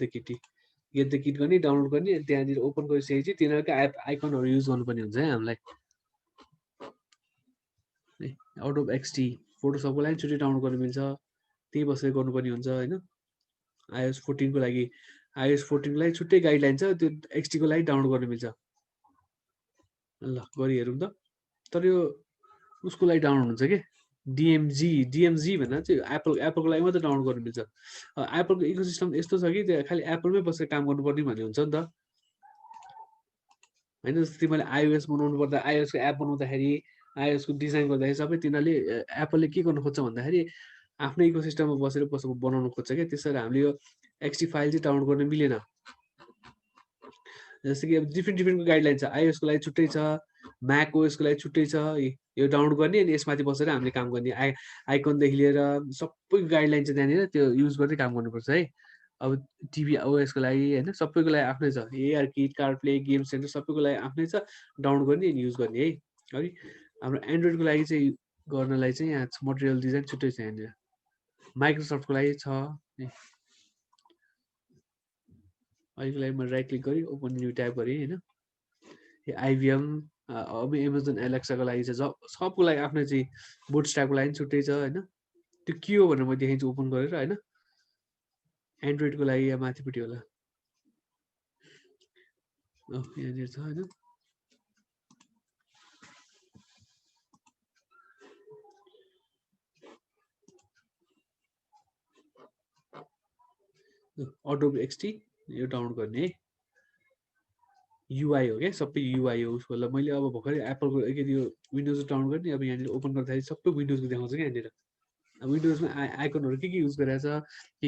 द किट गर्ने, डाउनलोड गर्ने। त्यहाँनिर ओपन गरिसकेपछि तिनीहरूकै एप आइकनहरू युज गर्नुपर्ने हुन्छ है हामीलाई। आउट अफ एक्सटी फोटोसपको लागि छुट्टै डाउनलोड गर्नु मिल्छ, त्यही बसेर गर्नुपर्ने हुन्छ होइन। आइएस 14 को लागि छुट्टै गाइडलाइन छ, त्यो एक्सटीको लागि डाउनलोड गर्नु मिल्छ। ल गरी हेरौँ त। तर यो उसको लागि डाउनलोड हुन्छ कि डिएमजी भनेर चाहिँ एप्पलको लागि मात्रै डाउनलोड गर्नु मिल्छ। एप्पलको इकोसिस्टम यस्तो छ कि त्यो खालि एप्पलमै बसेर काम गर्नुपर्ने भन्ने हुन्छ नि त होइन। जस्तो तिमीले आइओएस बनाउनु पर्दा, आइओएसको एप बनाउँदाखेरि, आइओएसको डिजाइन गर्दाखेरि सबै तिनीहरूले एप्पलले के गर्नु खोज्छ भन्दाखेरि आफ्नै इकोसिस्टममा बसेर बनाउनु खोज्छ क्या। त्यसरी हामीले यो एक्सटी फाइल चाहिँ डाउनलोड गर्न मिलेन। जस्तै कि अब डिफ्रेन्टको गाइडलाइन छ। iOS को लागि छुट्टै छ, Mac OS को लागि छुट्टै छ। यो डाउनलोड गर्ने अनि यसमाथि बसेर हामीले काम गर्ने। आइकनदेखि लिएर सबैको गाइडलाइन चाहिँ त्यहाँनिर त्यो युज गर्दै काम गर्नुपर्छ है। अब टिभी OS को लागि होइन, सबैको लागि आफ्नै छ। ARKit, CarPlay, गेम सेन्टर सबैको लागि आफ्नै छ, डाउनलोड गर्ने अनि युज गर्ने है। है हाम्रो एन्ड्रोइडको लागि चाहिँ गर्नलाई चाहिँ यहाँ मटेरियल डिजाइन छुट्टै छ यहाँनिर। माइक्रोसफ्टको लागि छ। अहिलेको लागि म राइट क्लिक गरेँ, ओपन न्यू ट्याब गरेँ होइन। IBM अब एमाजोन एलेक्साको लागि चाहिँ सबको लागि आफ्नो चाहिँ बुटस्ट्र्यापको लागि छुट्टै छ होइन। त्यो के हो भनेर म देखाइदिन्छु ओपन गरेर होइन। एन्ड्रोइडको लागि यहाँ माथिपट्टि होला, यहाँनिर छ होइन। Adobe XD यो डाउनलोड गर्ने है। UI हो क्या, सबै UI हो उसको। ल मैले अब भर्खरै एप्पलको यो विन्डोज डाउनलोड गर्ने, अब यहाँनिर ओपन गर्दाखेरि सबै विन्डोजको देखाउँछ क्या यहाँनिर। अब विन्डोजमा आइकनहरू के युज गरिरहेछ,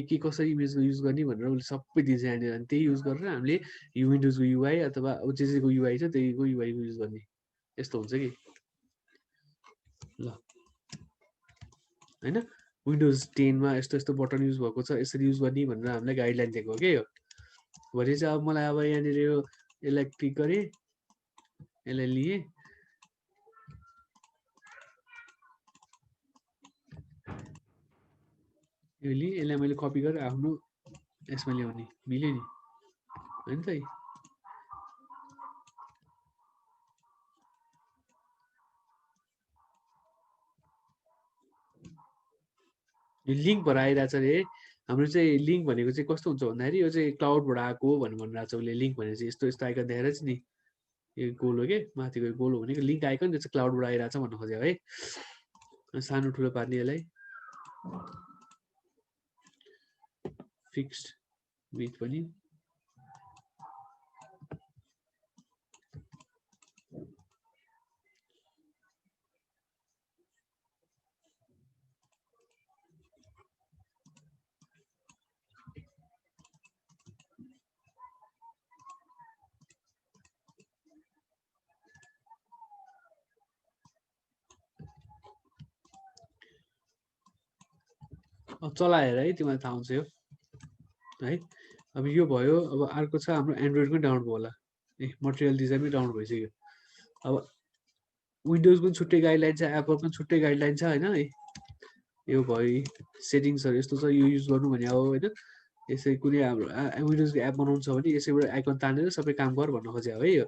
के कसरी इमेजको युज गर्ने भनेर उसले सबै दिन्छ यहाँनिर। अनि त्यही युज गरेर हामीले यो विन्डोजको UI अथवा जेको UI छ त्यहीको UI को युज गर्ने, यस्तो हुन्छ कि। ल होइन, विन्डोज 10 मा यस्तो यस्तो बटन युज भएको छ, यसरी युज गर्ने भनेर हामीलाई गाइडलाइन दिएको हो क्या यो। भने चाहिँ अब मलाई अब यहाँनिर यसलाई क्लिक गरेँ, यसलाई लिएँ, यो लिएँ, यसलाई मैले कपी गरेर आफ्नो यसमा ल्याउने, मिल्यो नि होइन त। यो लिङ्क भएर आइरहेछ अरे। हाम्रो चाहिँ लिङ्क भनेको चाहिँ कस्तो हुन्छ भन्दाखेरि यो चाहिँ क्लाउडबाट आएको भनेर भनिरहेको छ उसले। लिङ्क भनेर चाहिँ यस्तो यस्तो आइकन देखाएर चाहिँ नि, यो गोल हो कि माथिको गोल हो भनेको लिङ्क आइकन, त्यो चाहिँ क्लाउडबाट आइरहेछ भन्न खोज्यो है। सानो ठुलो पार्ने यसलाई, फिक्स्ड विथ पनि चलाएर है, तिमीलाई थाहा हुन्छ यो है। अब यो भयो। अब अर्को छ हाम्रो एन्ड्रोइडको डाउनलोड भयो होला। मटेरियल डिजाइन पनि डाउनलोड भइसक्यो। अब विन्डोजको पनि छुट्टै गाइडलाइन छ, एप्पलको पनि छुट्टै गाइडलाइन छ होइन है। यो भयो सेटिङ्सहरू यस्तो छ, यो युज गर्नु भने हो होइन। यसै कुनै हाम्रो विन्डोजको एप बनाउनु छ भने यसैबाट आइकन तानेर सबै काम गर भन्न खोज्यो है यो।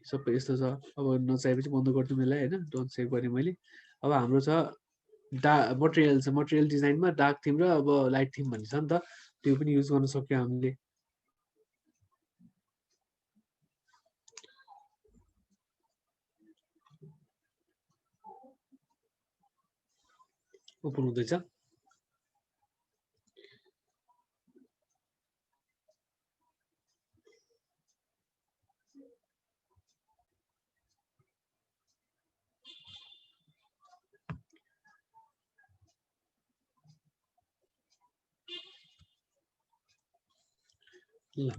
सबै यस्तो छ। अब नचाहेपछि बन्द गरिदिउँ यसलाई होइन, डोन्ट सेभ गरेँ मैले। अब हाम्रो छ मटेरियल छ, मटेरियल डिजाइनमा डार्क थिम र अब लाइट थिम भन्ने छ नि त, त्यो पनि युज गर्न सक्यो हामीले। ओपन हुँदैछ। ल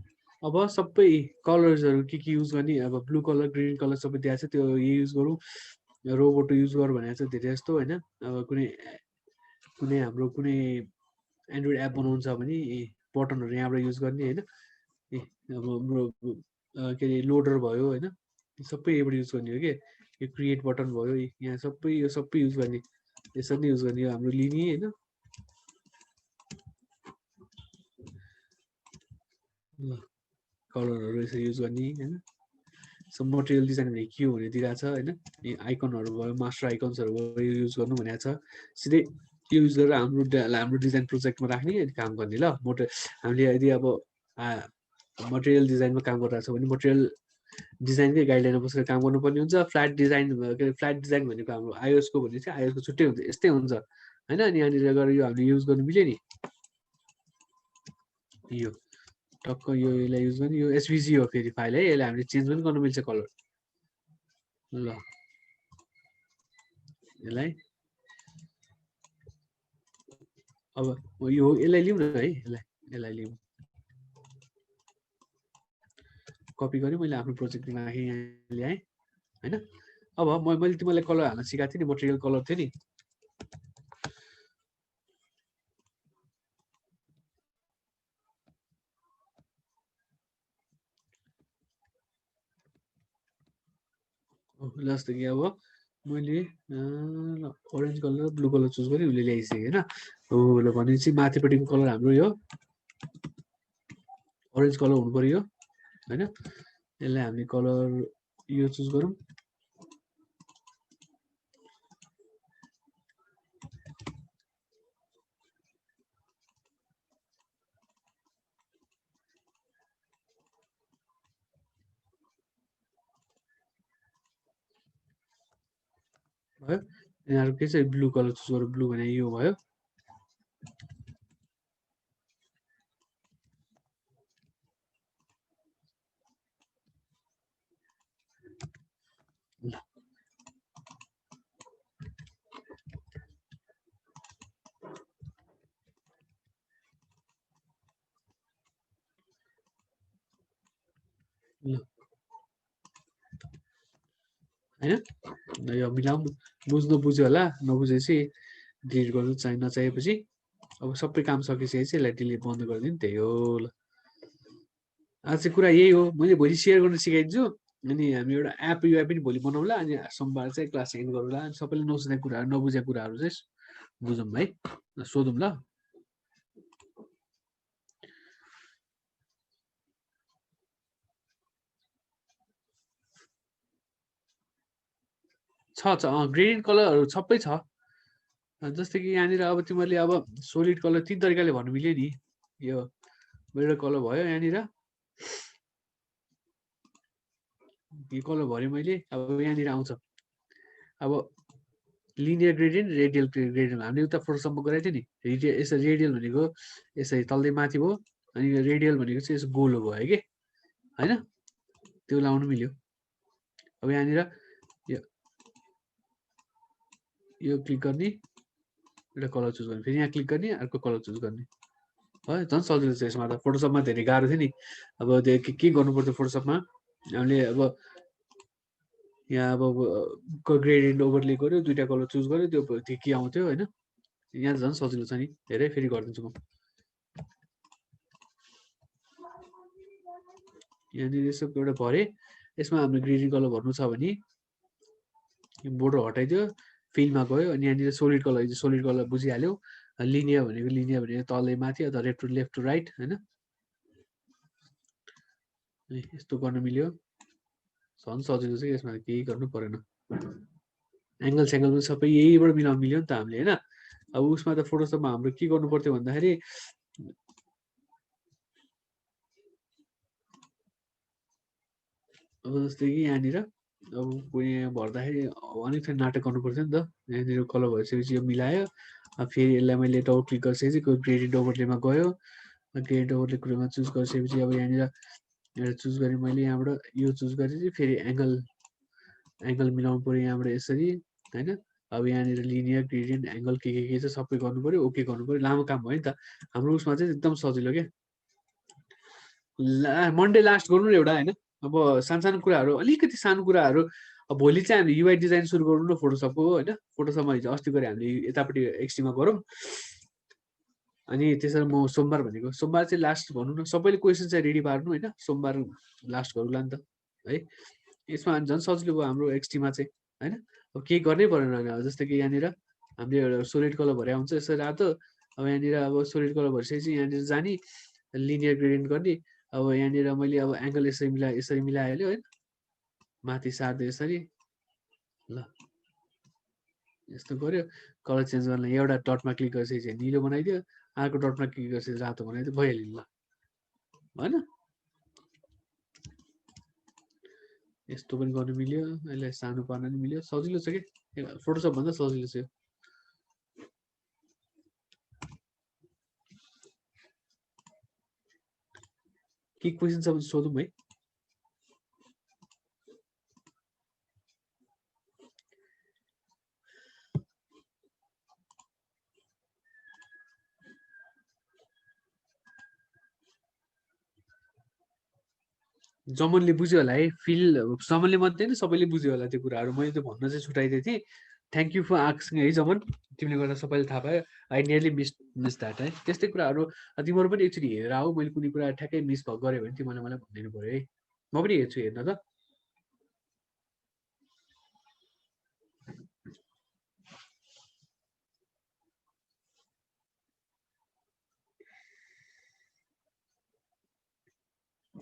अब सबै कलर्सहरू के युज गर्ने, अब ब्लू कलर ग्रिन कलर सबै दिएको छ, त्यो युज गरौँ। रोबोट युज गर भनेको छ धेरै जस्तो होइन। अब कुनै हाम्रो कुनै एन्ड्रोइड एप बनाउनु छ भने बटनहरू यहाँबाट युज गर्ने होइन। अब हाम्रो के अरे लोडर भयो होइन, सबै यहाँबाट युज गर्ने हो कि। यो क्रिएट बटन भयो, यहाँ सबै यो सबै युज गर्ने, यसरी नै युज गर्ने हो हाम्रो लिने होइन। ल कलरहरू यसरी युज गर्ने होइन। सब मटेरियल डिजाइन भने के हो भने दिइरहेको छ होइन। आइकनहरू भयो, मास्टर आइकन्सहरू भयो, युज गर्नु भनेको छ। सिधै युज गरेर हाम्रो डिजाइन प्रोजेक्टमा राख्ने अनि काम गर्ने। ल हामीले यदि अब मटेरियल डिजाइनमा काम गरिरहेको छ भने मटेरियल डिजाइनकै गाइडलाइनमा बसेर काम गर्नुपर्ने हुन्छ। फ्ल्याट डिजाइन के अरे फ्ल्याट डिजाइन भनेको हाम्रो आइओएसको भने चाहिँ आइओएसको छुट्टै हुन्छ, यस्तै हुन्छ होइन। अनि यहाँनिर गएर यो हामीले युज गर्नु मिल्यो नि। यो टक्क यो यसलाई युज गर्ने, यो एसभिजी हो फेरि फाइल है, यसलाई हामीले चेन्ज पनि गर्नु मिल्छ कलर। ल यसलाई अब यसलाई लिउँ न है, यसलाई लिउँ। कपी गरेँ मैले आफ्नो प्रोजेक्टमा राखेँ यहाँ ल्याएँ हैन। अब मैले तिमीलाई कलर हाल्न सिकाएको थिएँ नि, मटेरियल कलर थियो नि। जस्तो कि अब मैले orange colour blue colour choose गरेँ, उसले ल्याइसक्यो होइन। ल भनेपछि माथिपट्टिको कलर हाम्रो यो ओरेन्ज कलर हुनु पर्यो होइन। यसलाई हामीले कलर यो चुज गरौँ। भयो यिनीहरू के चाहिँ ब्लू कलर चुज गरौँ, ब्लू भने यो भयो। ल ल होइन यो मिलाउँ। बुझ्यो होला, नबुझेपछि डिलिट गर्नु नचाहिएपछि। अब सबै काम सकिसकेपछि यसलाई डिलिट बन्द गरिदिनु, त्यही हो। ल आज चाहिँ कुरा यही हो, मैले भोलि सेयर गर्न सिकाइदिन्छु। अनि हामी एउटा एप युआई पनि भोलि बनाउँला। अनि सोमबार चाहिँ क्लास एन्ड गरौँला। अनि सबैले नसोचेको कुराहरू नबुझेको कुराहरू चाहिँ बुझौँ है, सोधौँ ल। ग्रेडियन्ट कलरहरू सबै छ। जस्तै कि यहाँनिर अब तिमीहरूले अब सोलिड कलर 3 तरिकाले भन्नु मिल्यो नि। यो मेरो कलर भयो यहाँनिर, यो कलर भरे मैले। अब यहाँनिर आउँछ अब लिनियर ग्रेडियन्ट, रेडियल ग्रेडियन्ट। हामीले उता फोटोसपमा गराएको थियो नि। यसरी रेडियल भनेको यसरी तल्दै माथि भयो, अनि रेडियल भनेको चाहिँ यसो गोलो भयो कि होइन, त्यो लाउनु मिल्यो। अब यहाँनिर यो क्लिक गर्ने, एउटा कलर चुज गर्ने, फेरि यहाँ क्लिक गर्ने, अर्को कलर चुज गर्ने भयो। झन् सजिलो छ यसमा त। फोटोसपमा धेरै गाह्रो थियो नि। अब त्यो के गर्नु पर्थ्यो फोटोसपमा, हामीले अब यहाँ अब ग्रेडियन्ट ओभरले गर्यो, 2टा कलर चुज गर्यो, त्यो के आउँथ्यो होइन। यहाँ झन् सजिलो छ नि। धेरै फेरि गरिदिन्छु म। यहाँनिर यसो एउटा भरे, यसमा हाम्रो ग्रेडियन्ट कलर भर्नु छ भने बोर्डर हटाइदियो, फिलमा गयो, अनि यहाँनिर सोलिड कलर बुझिहाल्यो। लिनियर भनेको तलै माथि अथवा लेफ्ट टु राइट होइन। यस्तो गर्नु मिल्यो, झन् सजिलो छ। यसमा केही गर्नु परेन। एङ्गल सेङ्गल पनि सबै यहीबाट मिलाउनु मिल्यो नि त हामीले होइन। अब उसमा त फोटोसपमा हाम्रो के गर्नु पर्थ्यो भन्दाखेरि अब जस्तै कि यहाँनिर अब कुनै भर्दाखेरि अलिक थोरै नाटक गर्नु पर्थ्यो नि त। यहाँनिर कलर भइसकेपछि यो मिलायो, फेरि यसलाई मैले डबल क्लिक गरिसकेपछि ग्रेडियन्ट ओभरलेमा गयो। ग्रेडियन्ट ओभरले कुरोमा चुज गरिसकेपछि अब यहाँनिर एउटा चुज गरेँ मैले, यहाँबाट यो चुज गरेपछि फेरि एङ्गल मिलाउनु पऱ्यो यहाँबाट यसरी होइन। अब यहाँनिर लिनियर ग्रेडियन्ट एङ्गल के छ सबै गर्नु पऱ्यो, ओके गर्नु पऱ्यो। लामो काम भयो नि त। हाम्रो उसमा चाहिँ एकदम सजिलो क्या। मन्डे लास्ट गर्नु न एउटा होइन। अब सानो कुराहरू, अलिकति सानो कुराहरू। अब भोलि चाहिँ हामी युआई डिजाइन सुरु गरौँ न फोटोसपको होइन। फोटोसपमा हिजो अस्ति गरे हामीले यतापट्टि एक्सटीमा गरौँ। अनि त्यसरी म सोमबार भनेको, सोमबार चाहिँ लास्ट भनौँ न। सबैले क्वेसन चाहिँ रेडी पार्नु होइन, सोमबार लास्ट गरौँला नि त है। यसमा झन् सजिलो भयो हाम्रो एक्सटीमा चाहिँ होइन। अब केही गर्नै परेन। जस्तै कि यहाँनिर हामीले एउटा सोलिड कलर भरे आउँछ यसरी रातो। अब यहाँनिर अब सोलिड कलर भइसकेपछि यहाँनिर जाने, लिनियर ग्रेडियन्ट गर्ने। अब यहाँनिर मैले अब एङ्गल यसरी मिलाइहाल्यो होइन, माथि सार्दै यसरी। ल यस्तो गर्यो। कलर चेन्ज गर्न एउटा डटमा क्लिक गरिसकेपछि निलो बनाइदियो, अर्को डटमा क्लिक गरिसकेपछि रातो बनाइदियो, भइहाल्यो। ल होइन, यस्तो पनि गर्नु मिल्यो। यसलाई सानो पार्न पनि मिल्यो। सजिलो छ कि, फोटोसप भन्दा सजिलो छ। के क्वेसन छ भने सोधौँ है। जमनले बुझ्यो होला है फिल जमनले मात्रै होइन सबैले बुझ्यो होला त्यो कुराहरू मैले त्यो भन्न चाहिँ छुट्याइदिएको थिएँ थ्याङ्क यू फर आस्किङ है जमन तिमीले गर्दा सबैले थाहा पायो आई नियरली मिस द्याट है त्यस्तै कुराहरू तिमीहरू पनि एकचोटि हेरेर आऊ मैले कुनै कुरा ठ्याक्कै मिस गरेँ भने तिमीले मलाई भनिदिनु पऱ्यो है म पनि हेर्छु हेर्न त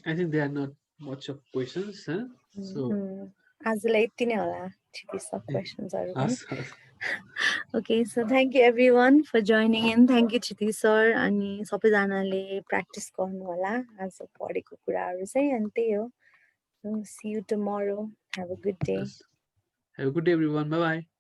I think there are not much of questions, huh? So आजलाई यति नै होला क्षितिज सर क्वेसन्सहरु पनि हस् Okay, so thank you everyone for joining in. Thank you Chiti sir अनि सबैजनाले प्र्याक्टिस गर्नु होला आज पढेको कुराहरु चाहिँ अनि त्यही हो. So see you tomorrow. Have a good day. Have a good day everyone. Bye bye.